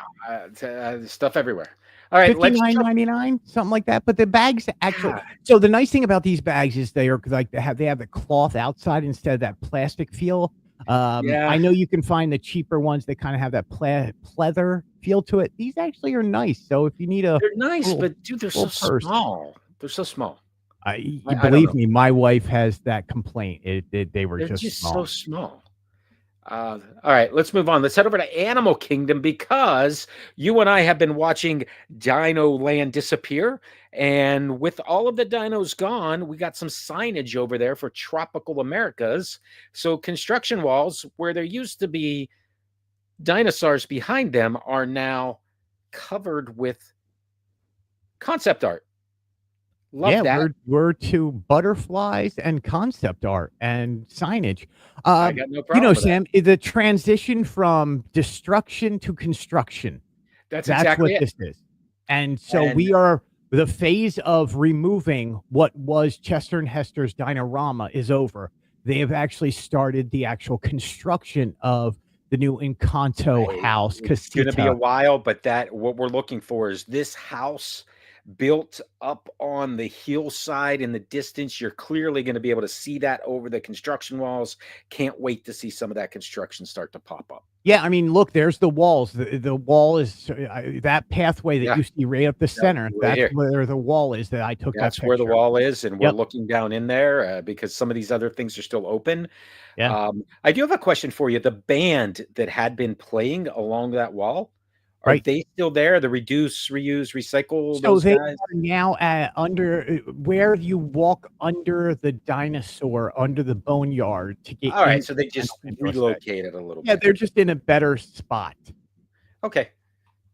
Stuff everywhere. All right, let's jump. $59.99, something like that. But the bags actually. Yeah. So the nice thing about these bags is they have the cloth outside instead of that plastic feel. Yeah. I know you can find the cheaper ones that kind of have that pleather feel to it. These actually are nice. So if you need They're nice, little- but dude, they're so little purse. small. They're so small. you I don't believe know. me, my wife has that complaint. They were They're just just small. so small. All right, let's move on. Let's head over to Animal Kingdom because you and I have been watching Dino Land disappear. And with all of the dinos gone, we got some signage over there for Tropical Americas. So construction walls where there used to be dinosaurs behind them are now covered with concept art. Love that. We're to butterflies and concept art and signage. I got no problem You know, with that. Sam, the transition from destruction to construction. That's That's exactly what it. this is. And so And- we are the phase of removing what was Chester and Hester's Dinorama is over. They have actually started the actual construction of the new Encanto Right. house. It's going to be a Casita. while, but what we're looking for is this house built up on the hillside in the distance. You're clearly going to be able to see that over the construction walls. Can't wait to see some of that construction start to pop up. Yeah, I mean, look, there's the walls. The wall is that pathway that Yeah. you see right up the center. right here. That's where the wall is that I took That's that where the picture. wall is, and we're Yep. looking down in there because some of these other things are still open. Yeah. I do have a question for you. The band that had been playing along that wall, are Right. they still there? The reduce, reuse, recycle, So those they guys? are now under where you walk under the dinosaur, under the boneyard to get All right, into so they the just final entrance. relocated a little Yeah, bit. they're just in a better spot. Okay,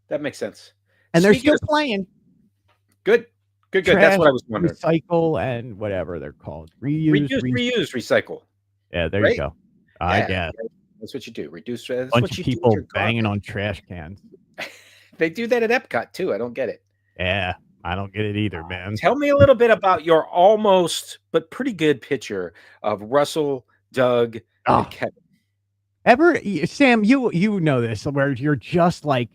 that makes sense. And they're Speaking still of playing good. That's trash, what I was wondering. recycle, and whatever they're called. Reduce, Reuse. reuse, recycle. Yeah, there right? you go. I Yeah, guess. That's what you do. Reduce. That's Bunch what of you do with people your banging garbage. on trash cans. They do that at Epcot too. I don't get it. Yeah, I don't get it either, man. Tell me a little bit about your almost but pretty good picture of Russell, Doug, Oh. and Kevin. Sam, you know this, where you're just like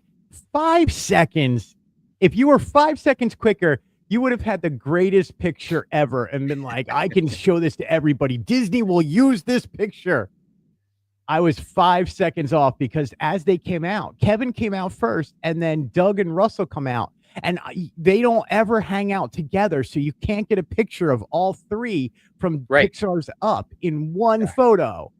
5 seconds. If you were 5 seconds quicker, you would have had the greatest picture ever and been like, I can show this to everybody. Disney will use this picture. I was 5 seconds off because as they came out, Kevin came out first, and then Doug and Russell come out, and they don't ever hang out together, so you can't get a picture of all three from Right. Pixar's Up in one photo.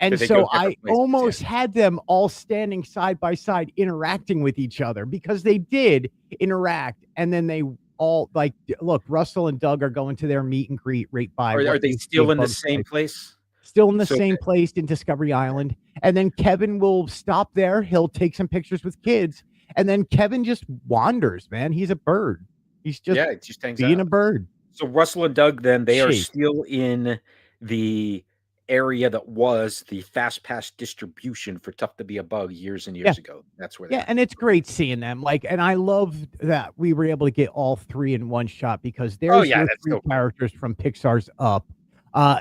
And 'Cause they go so different I places, almost had them all standing side by side interacting with each other because they did interact, and then they all like, look, Russell and Doug are going to their meet and greet right by. Are what they used to be still in the Bug's same Life. place? Still in the So- same place in Discovery Island. And then Kevin will stop there. He'll take some pictures with kids. And then Kevin just wanders, man. He's a bird. He's just Yeah, it just hangs being out. a bird. So Russell and Doug, then they are Shape. still in the area that was the fast pass distribution for Tough to Be a Bug years and years ago. That's where. Yeah, and it's great seeing them. Like, and I love that we were able to get all three in one shot because there's yeah, your that's three so cool. characters from Pixar's Up.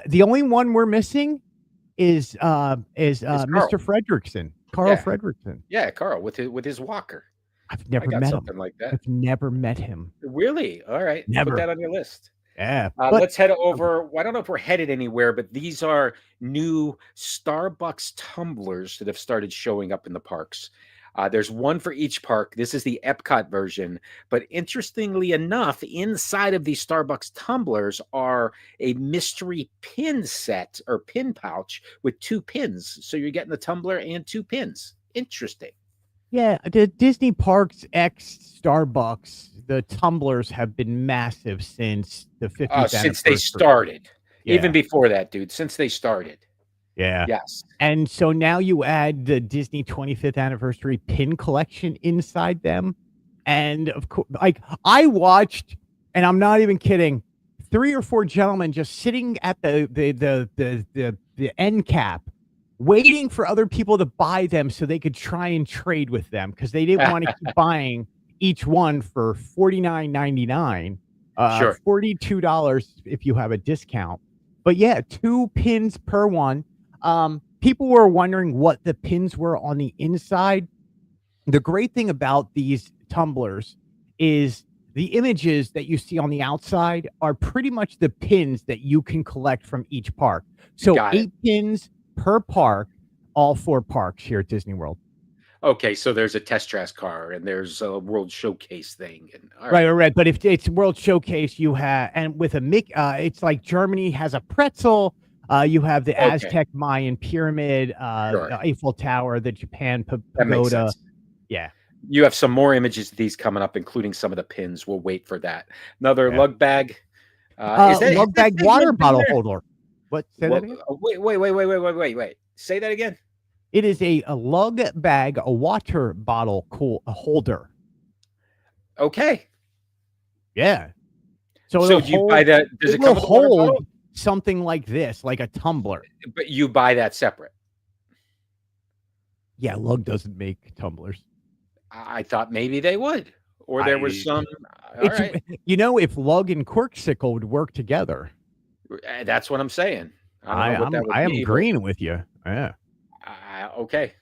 The only one we're missing is Carl. Mr. Fredrickson. Carl Yeah. Fredricksen. Yeah, Carl with his walker. I've I never got met him. something like that. I've never met him. Really? All right. Put Never. that on your list. Yeah, but Let's head over. Well, I don't know if we're headed anywhere, but these are new Starbucks tumblers that have started showing up in the parks. There's one for each park. This is the Epcot version. But interestingly enough, inside of these Starbucks tumblers are a mystery pin set or pin pouch with 2 pins. So you're getting the tumbler and 2 pins. Interesting. yeah, the Disney Parks X Starbucks, the tumblers have been massive since the 50th Since they anniversary. started. Yeah. Even before that, dude. Since they started. Yeah. Yes. And so now you add the Disney 25th anniversary pin collection inside them. And of course, like I watched, and I'm not even kidding, 3 or 4 gentlemen just sitting at the end cap, waiting for other people to buy them so they could try and trade with them because they didn't want to keep buying each one for $49.99, Sure. $42 if you have a discount. But yeah, 2 pins per one. People were wondering what the pins were on the inside. The great thing about these tumblers is the images that you see on the outside are pretty much the pins that you can collect from each park. So Got it. 8 pins per park, all 4 parks here at Disney World. Okay, so there's a test track car and there's a World Showcase thing. And all right. Right. But if it's World Showcase, you have, and with a it's like Germany has a pretzel. You have the Okay. Aztec Mayan pyramid, Sure. the Eiffel Tower, the Japan That makes pagoda. sense. Yeah. You have some more images of these coming up, including some of the pins. We'll wait for that. Another Yeah. lug bag. Is that lug bag thing water been bottle there? holder. What? Say that again? Wait. Say that again. It is a lug bag, a water bottle holder. Okay. Yeah. So So it'll you buy that? Does it it come will with a water hold bottle? something like this, like a tumbler. But you buy that separate. Yeah, Lug doesn't make tumblers. I thought maybe they would, or there was some. All It's right, if Lug and Corksicle would work together. that's what I'm saying. I don't know what that would I am be, but- agreeing with you. Yeah. Okay.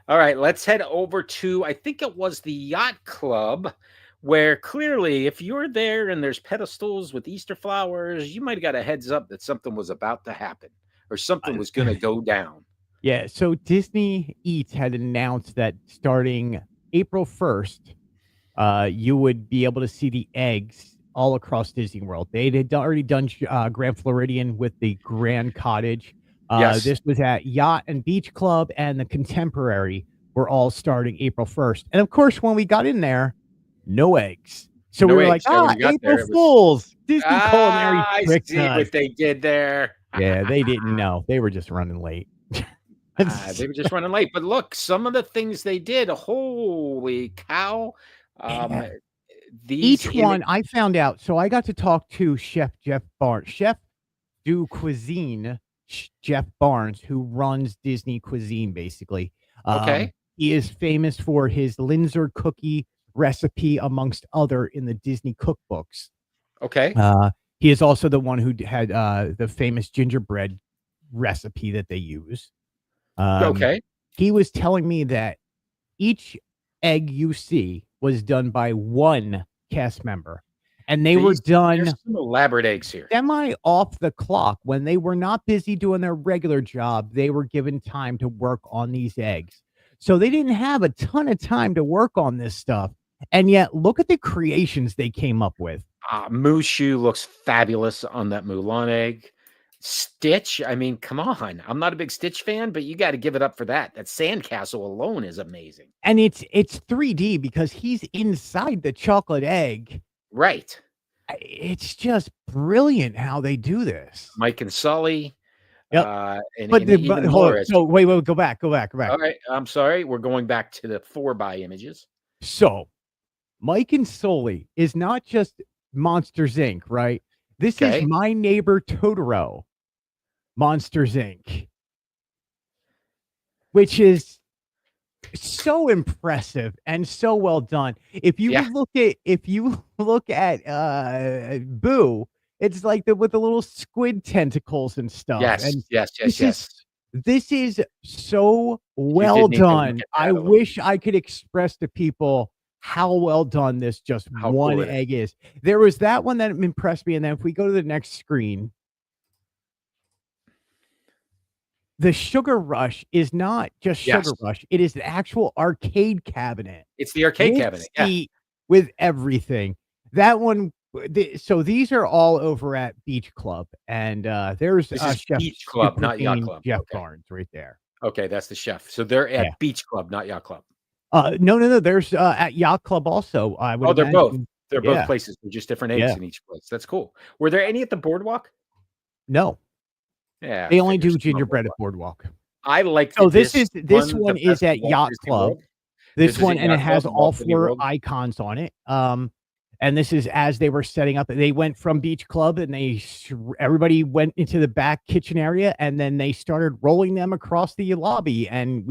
All right. Let's head over to, I think it was the Yacht Club, where clearly, if you're there and there's pedestals with Easter flowers, you might have got a heads up that something was about to happen or something was going to go down. Yeah. So Disney Eats had announced that starting April 1st, you would be able to see the eggs all across Disney World. They had already done Grand Floridian with the Grand Cottage. Yes. This was at Yacht and Beach Club, and the Contemporary were all starting April 1st. And of course, when we got in there, no eggs. So No we were eggs. So when we got there, April it was- Fools. Disney culinary I tricked see us. what they did there. Yeah, they didn't know. They were just running late. They were just running late. But look, some of the things they did, holy cow. Yeah. These Each one I found out. So I got to talk to Chef Jeff Barnes, Chef du Cuisine, Jeff Barnes, who runs Disney Cuisine, basically. Okay. He is famous for his Linzer cookie recipe, amongst other in the Disney cookbooks. Okay. He is also the one who had the famous gingerbread recipe that they use. Okay. He was telling me that each egg you see was done by one cast member, and they were done There's some elaborate eggs here. semi off the clock. When they were not busy doing their regular job, they were given time to work on these eggs. So they didn't have a ton of time to work on this stuff. And yet, look at the creations they came up with. Mushu looks fabulous on that Mulan egg. Stitch, I mean, come on. I'm not a big Stitch fan, but you got to give it up for that. That sandcastle alone is amazing. And it's 3D because he's inside the chocolate egg. Right. It's just brilliant how they do this. Mike and Sully. Yep. And But even hold on. more. So wait, go back. All right. I'm sorry. We're going back to the 4x images. So Mike and Sully is not just Monsters Inc., right? This is My Neighbor Totoro Monsters Inc., which is so impressive and so well done. If you look at Boo, it's like with the little squid tentacles and stuff. Yes. And Yes. This is so You well did need to look done. at I that a little. wish I could express to people how well done this just How one cool it is. egg is. There was that one that impressed me, and then if we go to the next screen, the Sugar Rush is not just Sugar Yes. Rush. It is the actual arcade cabinet It's the arcade with cabinet. Yeah. seat, with everything. That one. So these are all over at Beach Club, and there's This is Chef Beach Club, not Yacht Superfiend Club. Jeff Okay. Barnes right there. Okay, that's the chef. So they're Yeah. at Beach Club, not Yacht Club. No. There's at Yacht Club also. I would Oh, they're both. imagine. They're Yeah. both places. They're just different eggs Yeah. in each place. That's cool. Were there any at the boardwalk? No, Yeah, they only figures do some on gingerbread at boardwalk. Boardwalk. I like So this this one the is best at Walt Yacht Disney Club. World. This This is one, at and it Yacht has Club, all Walt Disney 4 World. icons on it. And this is as they were setting up. They went from Beach Club, and everybody went into the back kitchen area, and then they started rolling them across the lobby. And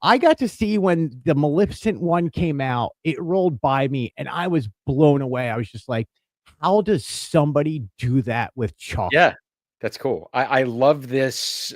I got to see when the Maleficent one came out. It rolled by me, and I was blown away. I was just like, how does somebody do that with chocolate? Yeah, that's cool. I love this.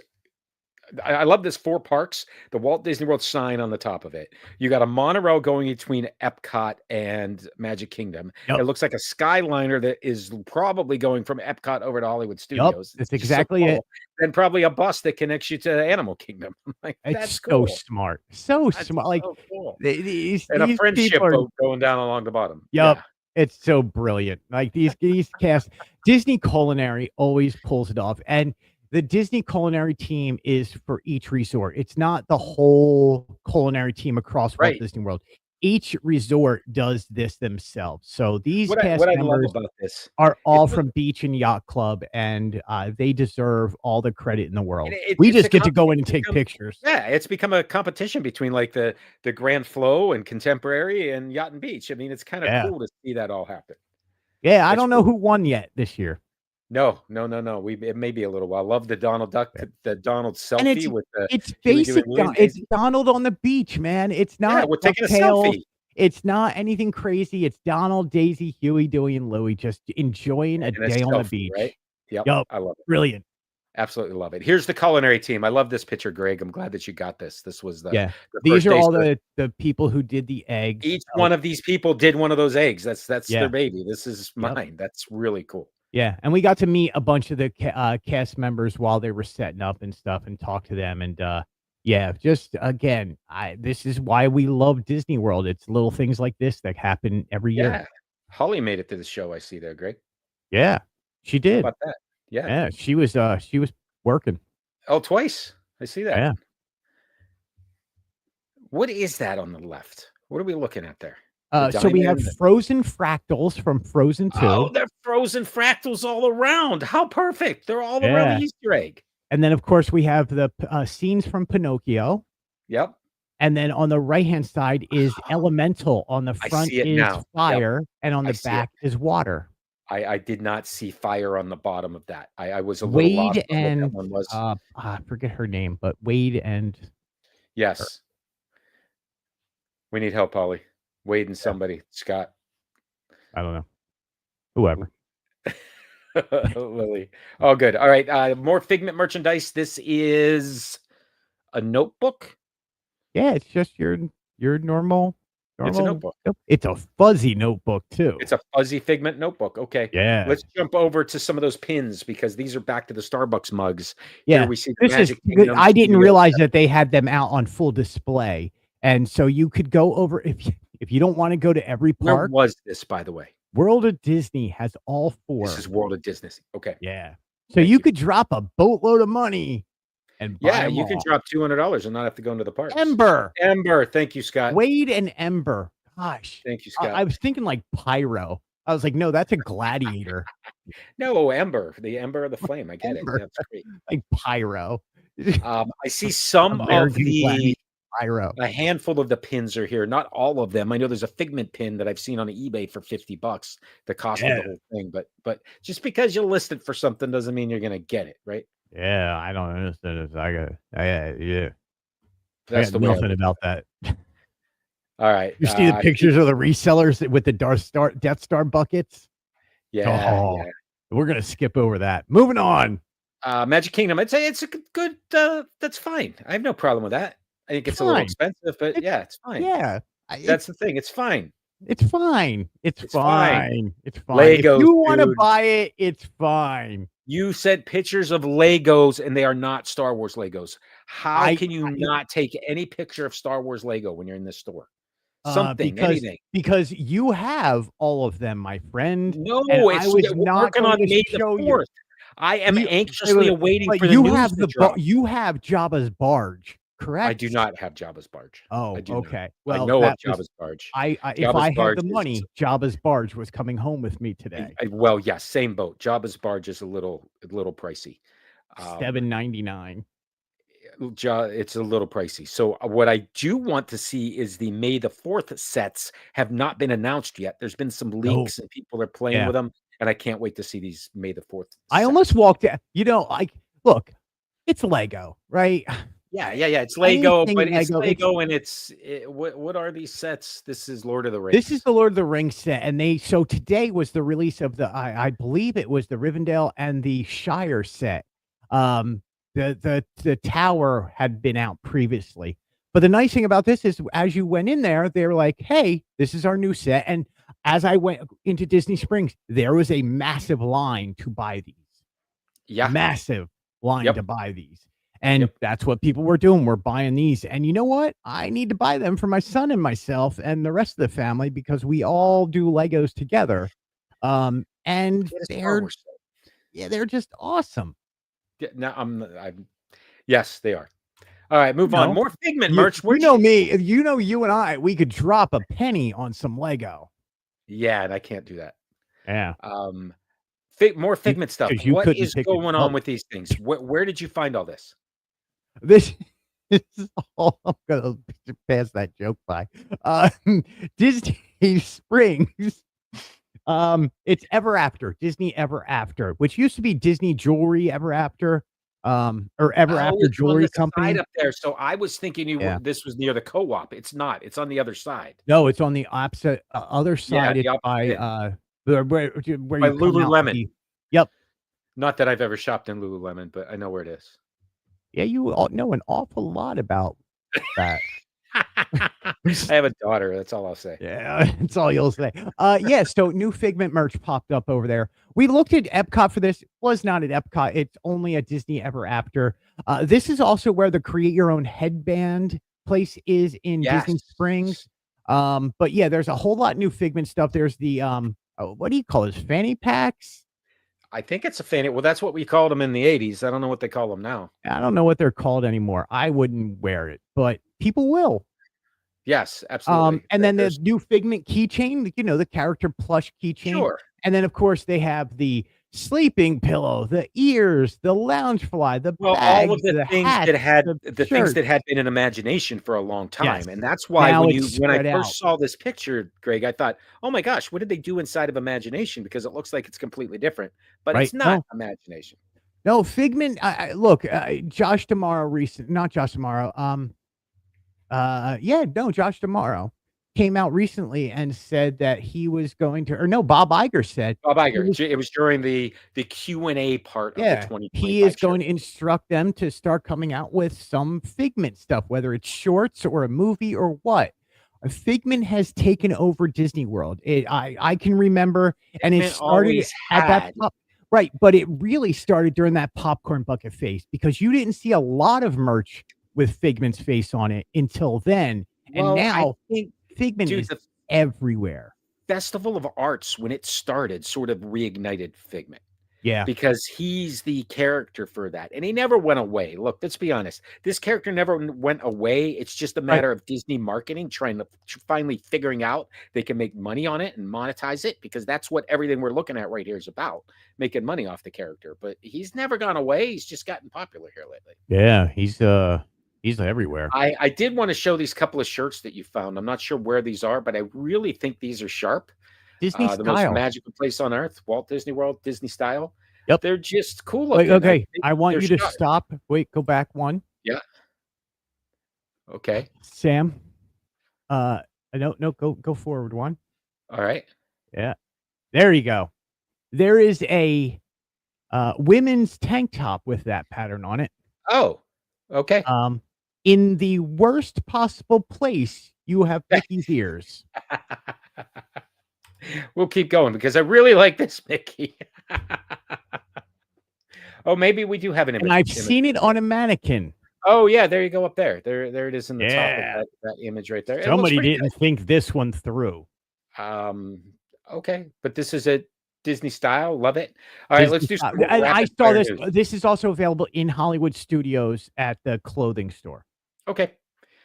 I love this 4 parks, the Walt Disney World sign on the top of it. You got a monorail going between Epcot and Magic Kingdom. Yep. It looks like a Skyliner that is probably going from Epcot over to Hollywood Studios. That's It's just so exactly it. cool. Then probably a bus that connects you to Animal Kingdom. I'm like, It's that's so cool. smart. So That's smart. Like so cool. these And a friendship people are. boat going down along the bottom. Yep. Yeah. It's so brilliant. Like these cast, Disney Culinary always pulls it off. And the Disney Culinary team is for each resort. It's not the whole culinary team across Walt Right. Disney World. Each resort does this themselves. So these What cast I love members about this are all it's a- from Beach and Yacht Club, and they deserve all the credit in the world. it- We it's just a get to go in and it's take become- pictures. Yeah, it's become a competition between like the Grand Flow and Contemporary and Yacht and Beach. I mean, it's kind of Yeah. cool to see that all happen. Yeah, I That's don't know cool. who won yet this year. No. It may be a little while. Love the Donald Duck, the Donald And selfie with the it's Huey, Dewey, basic. and Louie, It's Daisy. Donald on the beach, man. It's Yeah, not we're taking a DuckTales. selfie. It's not anything crazy. It's Donald, Daisy, Huey, Dewey, and Louie just enjoying a And a day on the selfie, beach. right? Yep. Yup. I love it. Brilliant. Absolutely love it. Here's the culinary team. I love this picture, Greg. I'm glad that you got this. This was the Yeah. the These first are day all service. the people who did the eggs. Each one of these people did one of those eggs. That's Yeah. their baby. This is Yep. mine. That's really cool. Yeah, and we got to meet a bunch of the cast members while they were setting up and stuff, and talk to them. And yeah, just again, this is why we love Disney World. It's little things like this that happen every year. Yeah. Holly made it to the show. I see there, Greg. Yeah, she How did. about that? Yeah. Yeah, she was working. Oh, twice. I see that. Yeah. What is that on the left? What are we looking at there? So we have diamond? frozen fractals from Frozen 2. Oh, they're frozen fractals all around. How perfect. They're all around Yeah. the Easter egg. And then, of course, we have the scenes from Pinocchio. Yep. And then on the right-hand side is Elemental. On the I front see it is now. Yep. fire, and on I the see it. back is water. I did not see fire on the bottom of that. I was a little lost Wade on what that and one was. I forget her name, but Wade and Yes. We need help, Holly. Wade and somebody. Scott. I don't know. Whoever. Lily. Oh, good. All right. More Figment merchandise. This is a notebook. Yeah, it's just your normal. It's a notebook. It's a fuzzy notebook too. It's a fuzzy Figment notebook. Okay. Yeah. Let's jump over to some of those pins because these are back to the Starbucks mugs. Yeah. Here we see the This is Magic good. Kingdom I didn't Studio. realize that they had them out on full display, and so you could go over if you don't want to go to every Where park. was this, by the way? World of Disney has all 4. This is World of Disney. Okay. Yeah. So Thank you you. could drop a boatload of money and buy Yeah, 'em you can all. drop $200 and not have to go into the parks. Ember. Ember. Thank you, Scott. Wade and Ember. Gosh. Thank you, Scott. I was thinking like Pyro. I was like, no, that's a gladiator. No, Ember. The Ember of the Flame. I get Ember. it. That's great. Like Pyro. I see some of American the gladiator Pyro. a handful of the pins are here. Not all of them. I know there's a Figment pin that I've seen on eBay for $50. The cost of Yeah. the whole thing, but just because you list it for something doesn't mean you're gonna get it, right? Yeah, I don't understand this. Yeah. That's I the got way. I nothing look about at it. that. All right. You see the pictures of the resellers with the Death Star buckets? Yeah, Oh, yeah. we're gonna skip over that. Moving on. Magic Kingdom. I'd say it's a good. That's fine. I have no problem with that. I think it's a little Fine. expensive, but yeah, it's fine. Yeah. That's the thing. It's fine. It's fine. It's It's fine. fine. It's fine. If Legos, you want to dude. buy it, it's fine. You said pictures of Legos, and they are not Star Wars Legos. How I- can you I- not take any picture of Star Wars Lego when you're in this store? Something, anything. Because you have all of them, my friend. No, and it's I was we're not working on going to May the show you. 4th. I am You- anxiously awaiting But for the you news have to drop. you have Jabba's barge, correct? I do not have Jabba's barge. Oh, I do not. okay. I Well, know of that was- Jabba's barge. if Jabba's I had barge the is- money, Jabba's barge was coming home with me today. Well, yes, same boat. Jabba's barge is a little pricey. $7.99. It's a little pricey. So what I do want to see is the May the 4th sets have not been announced yet. There's been some leaks and people are playing Yeah. with them, and I can't wait to see these May the 4th. I almost walked out. Look, it's Lego, right? Yeah. It's Lego, Anything but it's Lego, Lego, and what are these sets? This is Lord of the Rings. This is the Lord of the Rings set, and so today was the release of I believe it was the Rivendell and the Shire set. The tower had been out previously, but the nice thing about this is, as you went in there, they were like, "Hey, this is our new set." And as I went into Disney Springs, there was a massive line to buy these. Yeah, Massive line Yep. to buy these. And Yep. that's what people were doing. We're buying these. And you know what? I need to buy them for my son and myself and the rest of the family because we all do Legos together. And Get a Star they're Wars set. they're just awesome. Yeah, no, I'm. Yes, they are. All right, move on. No. More Figment You, merch. you know me, you and I, we could drop a penny on some Lego. Yeah, and I can't do that. Yeah. More Figment stuff. 'cause you What couldn't is pick it going up. on with these things? Where did you find all this? This is all I'm gonna pass that joke by. Disney Springs. It's Ever After, Disney Ever After, which used to be Disney Jewelry Ever After, or Ever After it's on Jewelry the Company. side up there. So I was thinking Yeah. this was near the co-op. It's not. It's on the other side. No, it's on the opposite other side. the It's opposite by end. where By you come out Lululemon. Yep. Not that I've ever shopped in Lululemon, but I know where it is. Yeah, you all know an awful lot about that. I have a daughter. That's all I'll say. Yeah, that's all you'll say. Yeah, so new Figment merch popped up over there. We looked at Epcot for this. It was not at Epcot. It's only at Disney Ever After. This is also where the Create Your Own Headband place is in Disney Springs. But yeah, there's a whole lot of new Figment stuff. There's the what do you call this? Fanny packs? I think it's a fanny. Well, that's what we called them in the 80s. I don't know what they call them now. I don't know what they're called anymore. I wouldn't wear it, but people will. Yes, absolutely. And then the new Figment keychain, the character plush keychain. Sure. And then, of course, they have the sleeping pillow, the ears, the lounge fly, the bags, all of the things hats, that had the things that shirts. had been in imagination for a long time, Yes. and that's why Now when it's I spread first out. saw this picture, Greg, I thought, "Oh my gosh, what did they do inside of imagination?" Because it looks like it's completely different, but Right. it's not imagination. No, Figment. Look, Josh Tomorrow not Josh Tomorrow. Josh Tomorrow came out recently and said that he was going to, or no, Bob Iger said. Bob Iger. It was during the Q&A part of the 2025 he is show. going to instruct them to start coming out with some Figment stuff, whether it's shorts or a movie or what. Figment has taken over Disney World. I can remember, and it Figment started always at that had. right, but it really started during that popcorn bucket phase because you didn't see a lot of merch with Figment's face on it until then, and Well, now I think, Figment dude, is the everywhere. Festival of Arts, when it started, sort of reignited Figment. Yeah, Because he's the character for that, and he never went away. Look, let's be honest. This character never went away. It's just a matter of Disney marketing, trying to finally figuring out they can make money on it and monetize it, because that's what everything we're looking at right here is about, making money off the character. But he's never gone away. He's just gotten popular here lately. yeah, he's everywhere. I did want to show these couple of shirts that you found. I'm not sure where these are, but I really think these are sharp. Disney The most style. magical place on earth, Walt Disney World, Disney style. Yep. They're just cool Wait, looking. okay, think I want they're you to sharp. stop. Wait, go back one. Yeah. Okay. Sam. No, go forward one. All right. Yeah. There you go. There is a women's tank top with that pattern on it. Oh, okay. In the worst possible place, you have Mickey's ears. We'll keep going because I really like this Mickey. Oh, maybe we do have an image. And I've seen it on a mannequin. Oh, yeah, there you go up there. There it is in the top Yeah. of that image right there. It looks Somebody pretty didn't think this one through. good. Okay, but this is a Disney style. Love it. All right, let's do some more I rapid saw fire this. news. This is also available in Hollywood Studios at the clothing store. Okay.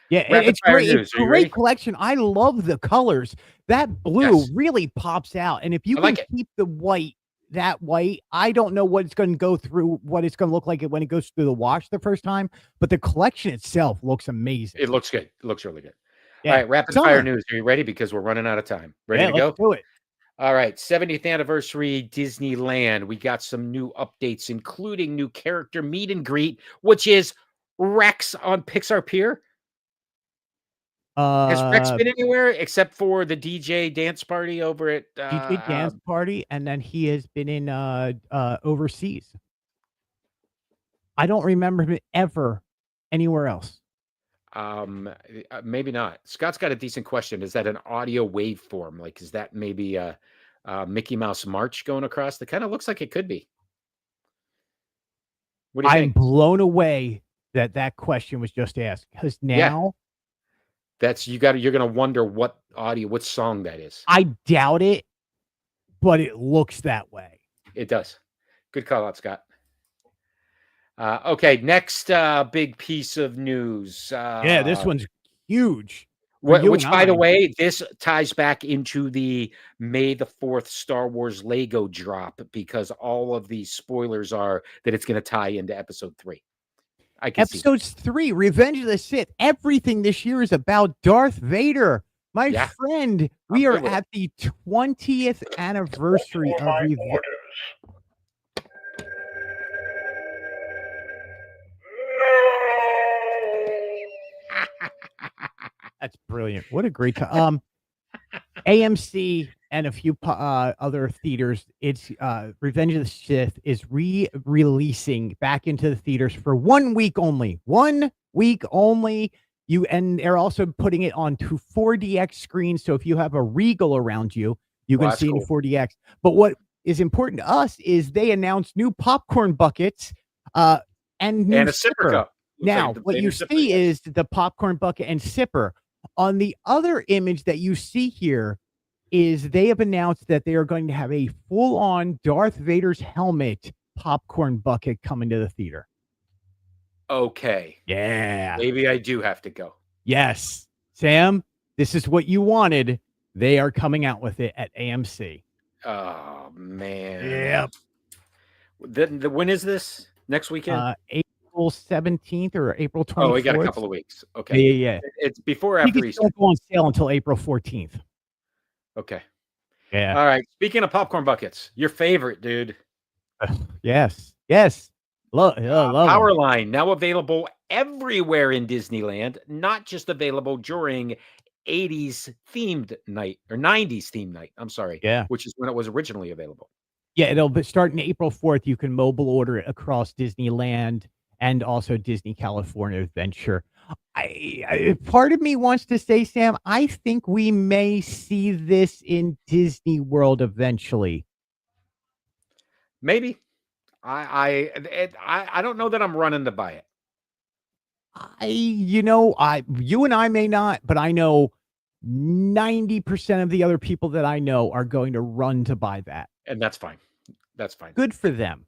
Yeah, Rapid it's fire great. news. It's Are you great ready? collection. I love the colors. That blue Yes. really pops out. And if you I can like it. keep the white, that white, I don't know what it's going to go through, what it's going to look like when it goes through the wash the first time, but the collection itself looks amazing. It looks good. It looks really good. Yeah. All right, rapid fire news. Are you ready? Because we're running out of time. Ready to go? Let's do it. All right, 70th anniversary Disneyland. We got some new updates, including new character meet and greet, which is Rex on Pixar Pier. Has Rex been anywhere except for the DJ dance party over at DJ dance party, and then he has been in overseas. I don't remember him ever anywhere else. Maybe not. Scott's got a decent question. Is that an audio waveform? Like, is that maybe a Mickey Mouse March going across? That kind of looks like it could be. What do you I'm think? blown away that question was just asked, because now you're gonna wonder what song that is. I doubt it, but it looks that way. It does. Good call out, Scott. Okay, next big piece of news. Yeah, this one's huge. Which, by the way, this ties back into the May the 4th Star Wars Lego drop, because all of these spoilers are that it's going to tie into Episode 3. I can see Episode 3, Revenge of the Sith. Everything this year is about Darth Vader. My friend, we are at the 20th anniversary of Revenge. That's brilliant. What a great time. AMC and a few other theaters. It's Revenge of the Sith is re-releasing back into the theaters for 1 week only. 1 week only. And they're also putting it on to 4DX screens. So if you have a Regal around you, you can see it in 4DX. But what is important to us is they announced new popcorn buckets and new and a sipper cup. Now, what you see is the popcorn bucket and sipper. On the other image that you see here is they have announced that they are going to have a full-on Darth Vader's helmet popcorn bucket coming to the theater. Okay. Yeah. Maybe I do have to go. Yes. Sam, this is what you wanted. They are coming out with it at AMC. Oh, man. Yep. When is this? Next weekend? April 17th or April 24th. Oh, we got a couple of weeks. Okay. Yeah. It's before or after Tickets Easter. don't go on sale until April 14th. Okay. Yeah. All right. Speaking of popcorn buckets, your favorite, dude. Yes. Love Powerline, now available everywhere in Disneyland, not just available during 80s themed night or 90s themed night. I'm sorry. Yeah. Which is when it was originally available. Yeah, it'll be starting April 4th. You can mobile order it across Disneyland and also Disney California Adventure. I part of me wants to say, Sam, I think we may see this in Disney World eventually. Maybe. I don't know that I'm running to buy it. You and I may not, but I know 90% of the other people that I know are going to run to buy that. And that's fine. That's fine. Good for them.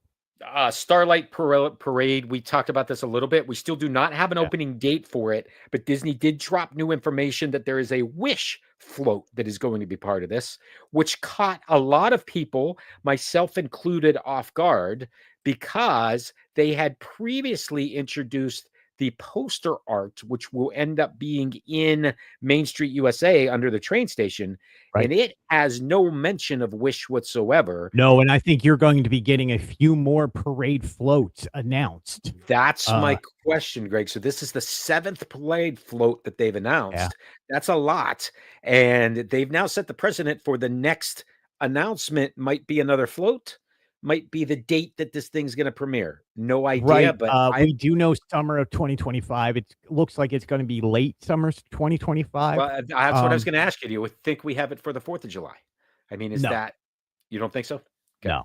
Starlight Parade. We talked about this a little bit. We still do not have an opening date for it, but Disney did drop new information that there is a Wish float that is going to be part of this, which caught a lot of people, myself included, off guard, because they had previously introduced the poster art, which will end up being in Main Street USA under the train station. Right. And it has no mention of Wish whatsoever. No, and I think you're going to be getting a few more parade floats announced. That's my question, Greg. So this is the 7th parade float that they've announced. Yeah. That's a lot. And they've now set the precedent for the next announcement might be another float. might be the date that this thing's going to premiere. No idea, Right. but We do know summer of 2025. It looks like it's going to be late summer 2025. well, that's what I was going to ask you. Do you think we have it for the 4th of July? I mean, is No, that you don't think so? Okay. no.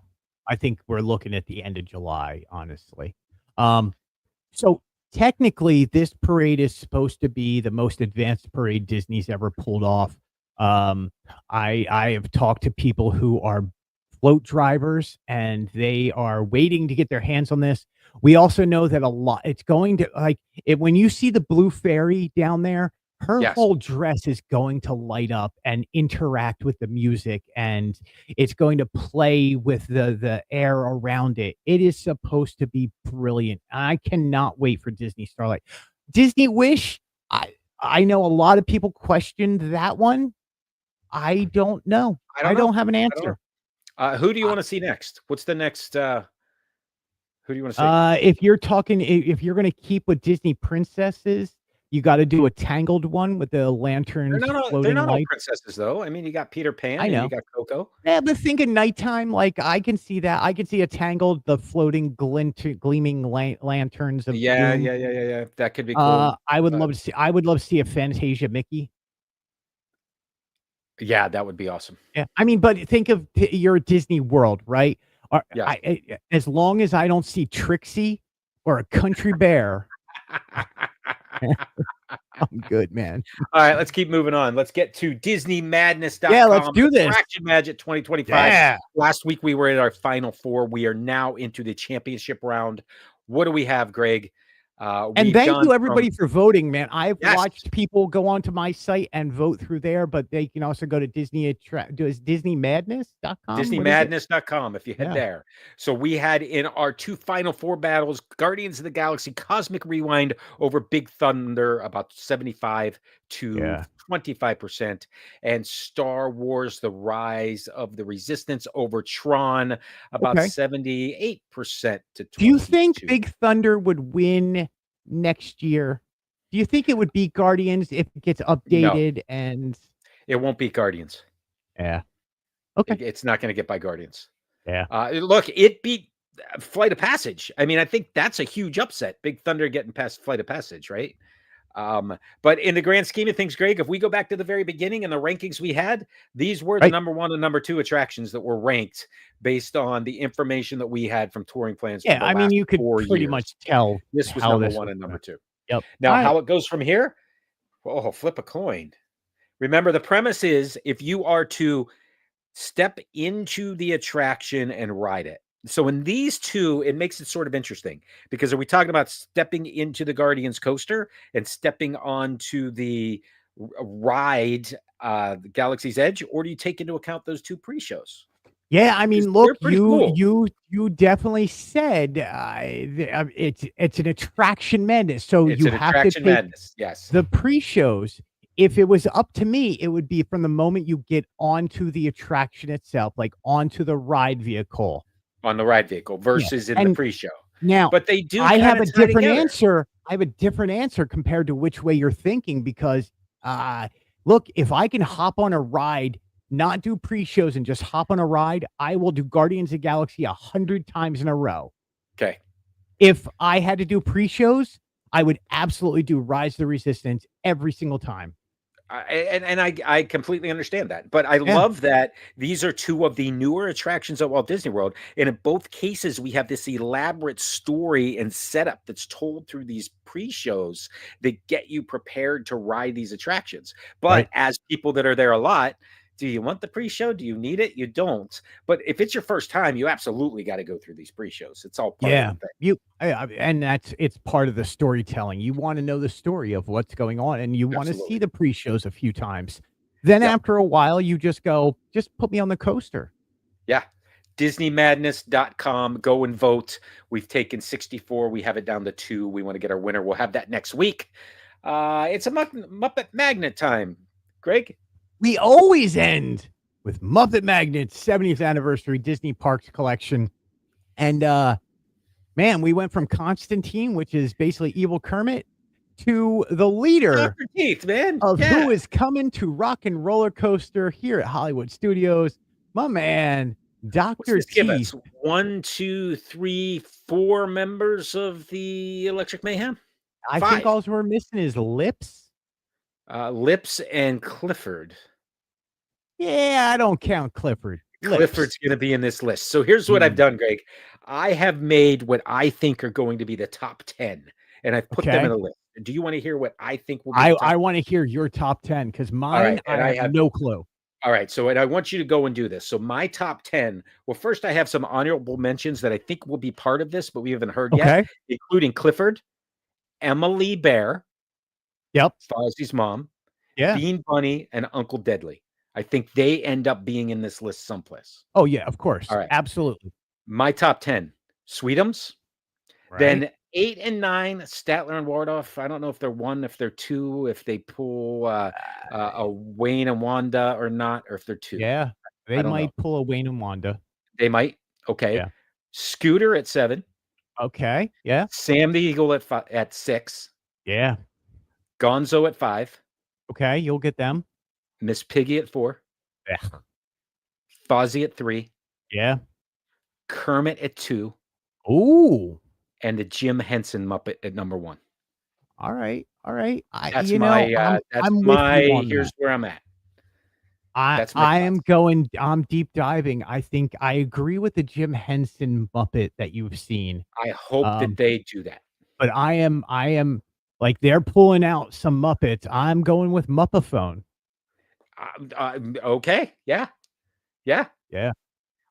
I think we're looking at the end of July, honestly. Um, so technically, this parade is supposed to be the most advanced parade Disney's ever pulled off. I have talked to people who are float drivers, and they are waiting to get their hands on this. We also know that a lot it's going to like it when you see the blue fairy down there, her Yes. whole dress is going to light up and interact with the music, and it's going to play with the air around it. It is supposed to be brilliant. I cannot wait for Disney Starlight. Disney Wish, I know a lot of people questioned that one. I don't know. I don't have an I don't know. answer. Who do you want to see next? What's the next? Who do you want to see? If you're talking, if you're going to keep with Disney princesses, you got to do a Tangled one with the They're lanterns not all, they're floating not all lights. princesses, though. I mean, you got Peter Pan I and you know. got Coco. Yeah, but think of nighttime. Like I can see that. I can see a Tangled, the floating, gleaming lanterns of Yeah, doom. yeah. That could be cool. I would love to see. I would love to see a Fantasia Mickey. Yeah, that would be awesome. Yeah, I mean, but think of you're at Disney World, right? Yeah. As long as I don't see Trixie or a country bear, I'm good, man. All right, let's keep moving on. Let's get to DisneyMadness.com. Yeah, let's do this. Attraction Magic 2025. Yeah. Last week we were at our final four. We are now into the championship round. What do we have, Greg? And thank you everybody for voting, man. I've Yes. watched people go onto my site and vote through there, but they can also go to DisneyMadness.com. DisneyMadness.com if you head Yeah. there. So we had in our two final four battles, Guardians of the Galaxy Cosmic Rewind over Big Thunder, about 75 to 25%, and Star Wars The Rise of the Resistance over Tron, about 78% to 22. Do you think Big Thunder would win next year? Do you think it would beat Guardians if it gets updated? No. And it won't beat Guardians? Yeah. Okay. It's not going to get by Guardians. Yeah. Look, it beat Flight of Passage. I mean, I think that's a huge upset. Big Thunder getting past Flight of Passage, right? But in the grand scheme of things, Greg, if we go back to the very beginning and the rankings we had, these were the number 1 and number 2 attractions that were ranked based on the information that we had from touring plans. Yeah, I mean, you could pretty much tell this was number 1 and number 2. Yep. Now, how it goes from here? Oh, flip a coin. Remember, the premise is if you are to step into the attraction and ride it. So in these two, it makes it sort of interesting because are we talking about stepping into the Guardians coaster and stepping onto the ride, the Galaxy's Edge, or do you take into account those two pre-shows? Yeah, I mean, look, cool. you definitely said it's an attraction madness. So it's you an have attraction to take madness. Yes, the pre-shows. If it was up to me, it would be from the moment you get onto the attraction itself, like onto the ride vehicle. On the ride vehicle versus in the pre-show. Now, but they do. I have a different answer. I have a different answer compared to which way you're thinking because, look, if I can hop on a ride, not do pre-shows and just hop on a ride, I will do Guardians of the Galaxy 100 times in a row. Okay. If I had to do pre-shows, I would absolutely do Rise of the Resistance every single time. I completely understand that, but I love that these are two of the newer attractions at Walt Disney World, and in both cases we have this elaborate story and setup that's told through these pre-shows that get you prepared to ride these attractions. But as people that are there a lot, do you want the pre-show? Do you need it? You don't. But if it's your first time, you absolutely got to go through these pre-shows. It's all part of the thing. And it's part of the storytelling. You want to know the story of what's going on, and you want to see the pre-shows a few times. Then after a while, you just go, just put me on the coaster. Yeah. DisneyMadness.com. Go and vote. We've taken 64. We have it down to 2. We want to get our winner. We'll have that next week. It's a Muppet Magnet time. Greg? We always end with Muppet Magnet's 70th anniversary Disney Parks collection. And man, we went from Constantine, which is basically evil Kermit, to the leader Dr. Keith, man. of who is coming to Rock and Roller Coaster here at Hollywood Studios. My man, What's Dr. this give Teeth. us? 1, 2, 3, 4 members of the Electric Mayhem? I 5. think all we're missing is Lips. Lips and Clifford. Yeah, I don't count Clifford. Clifford's going to be in this list. So here's what I've done, Greg. I have made what I think are going to be the top 10, and I've put them in a list. Do you want to hear what I think will be the top? I want to hear your top 10 because mine, I have no clue. All right. So and I want you to go and do this. So my top 10. Well, first I have some honorable mentions that I think will be part of this, but we haven't heard yet, including Clifford, Emily Bear. Yep. Fozzie's mom. Yeah. Bean Bunny and Uncle Deadly. I think they end up being in this list someplace. Oh, yeah, of course. All right. Absolutely. My top 10, Sweetums. Right. Then 8 and 9, Statler and Wardorf. I don't know if they're 1, if they're 2, if they pull a Wayne and Wanda or not, or if they're 2. Yeah, they might pull a Wayne and Wanda. They might. Okay. Yeah. Scooter at 7. Okay. Yeah. Sam the Eagle at 6. Yeah. Gonzo at 5. Okay, you'll get them. Miss Piggy at 4. Yeah. Fozzie at 3. Yeah. Kermit at 2. Ooh. And the Jim Henson Muppet at number 1. All right. All right. That's here's where I'm at. I'm deep diving. I think I agree with the Jim Henson Muppet that you've seen. I hope that they do that. But I am like they're pulling out some Muppets. I'm going with Muppaphone. Okay. Yeah. Yeah. Yeah.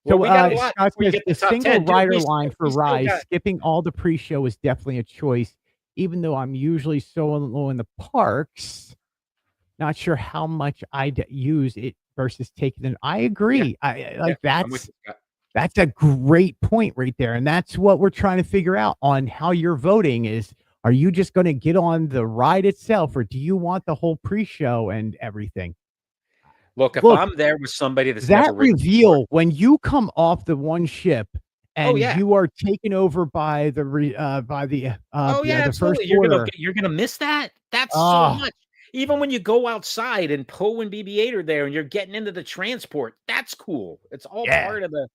Well, So we got a lot. Scott says the single 10. rider line for Rise, skipping all the pre-show is definitely a choice, even though I'm usually so low in the parks. Not sure how much I'd use it versus taking it. I agree. That's a great point right there. And that's what we're trying to figure out on how you're voting is, are you just going to get on the ride itself or do you want the whole pre-show and everything? Look, I'm there with somebody that's that reveal when you come off the one ship and you are taken over by the the first order. You're gonna miss that. That's so much. Even when you go outside and Poe and BB-8 are there and you're getting into the transport, that's cool. It's all part of the.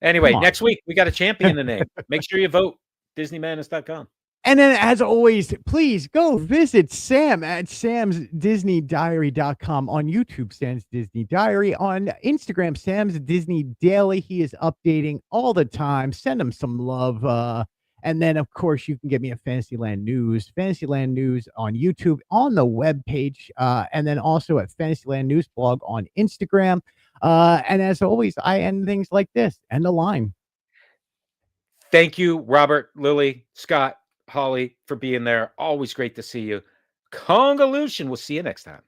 Anyway, next week we got a champion to name. Make sure you vote. DisneyMadness.com. And then, as always, please go visit Sam at samsdisneydiary.com, on YouTube, Sam's Disney Diary, on Instagram, Sam's Disney Daily. He is updating all the time. Send him some love. And then, of course, you can get me a Fantasyland News on YouTube, on the webpage, and then also at Fantasyland News blog on Instagram. And as always, I end things like this. End the line. Thank you, Robert, Lily, Scott, Holly, for being there. Always great to see you. Convolution. We'll see you next time.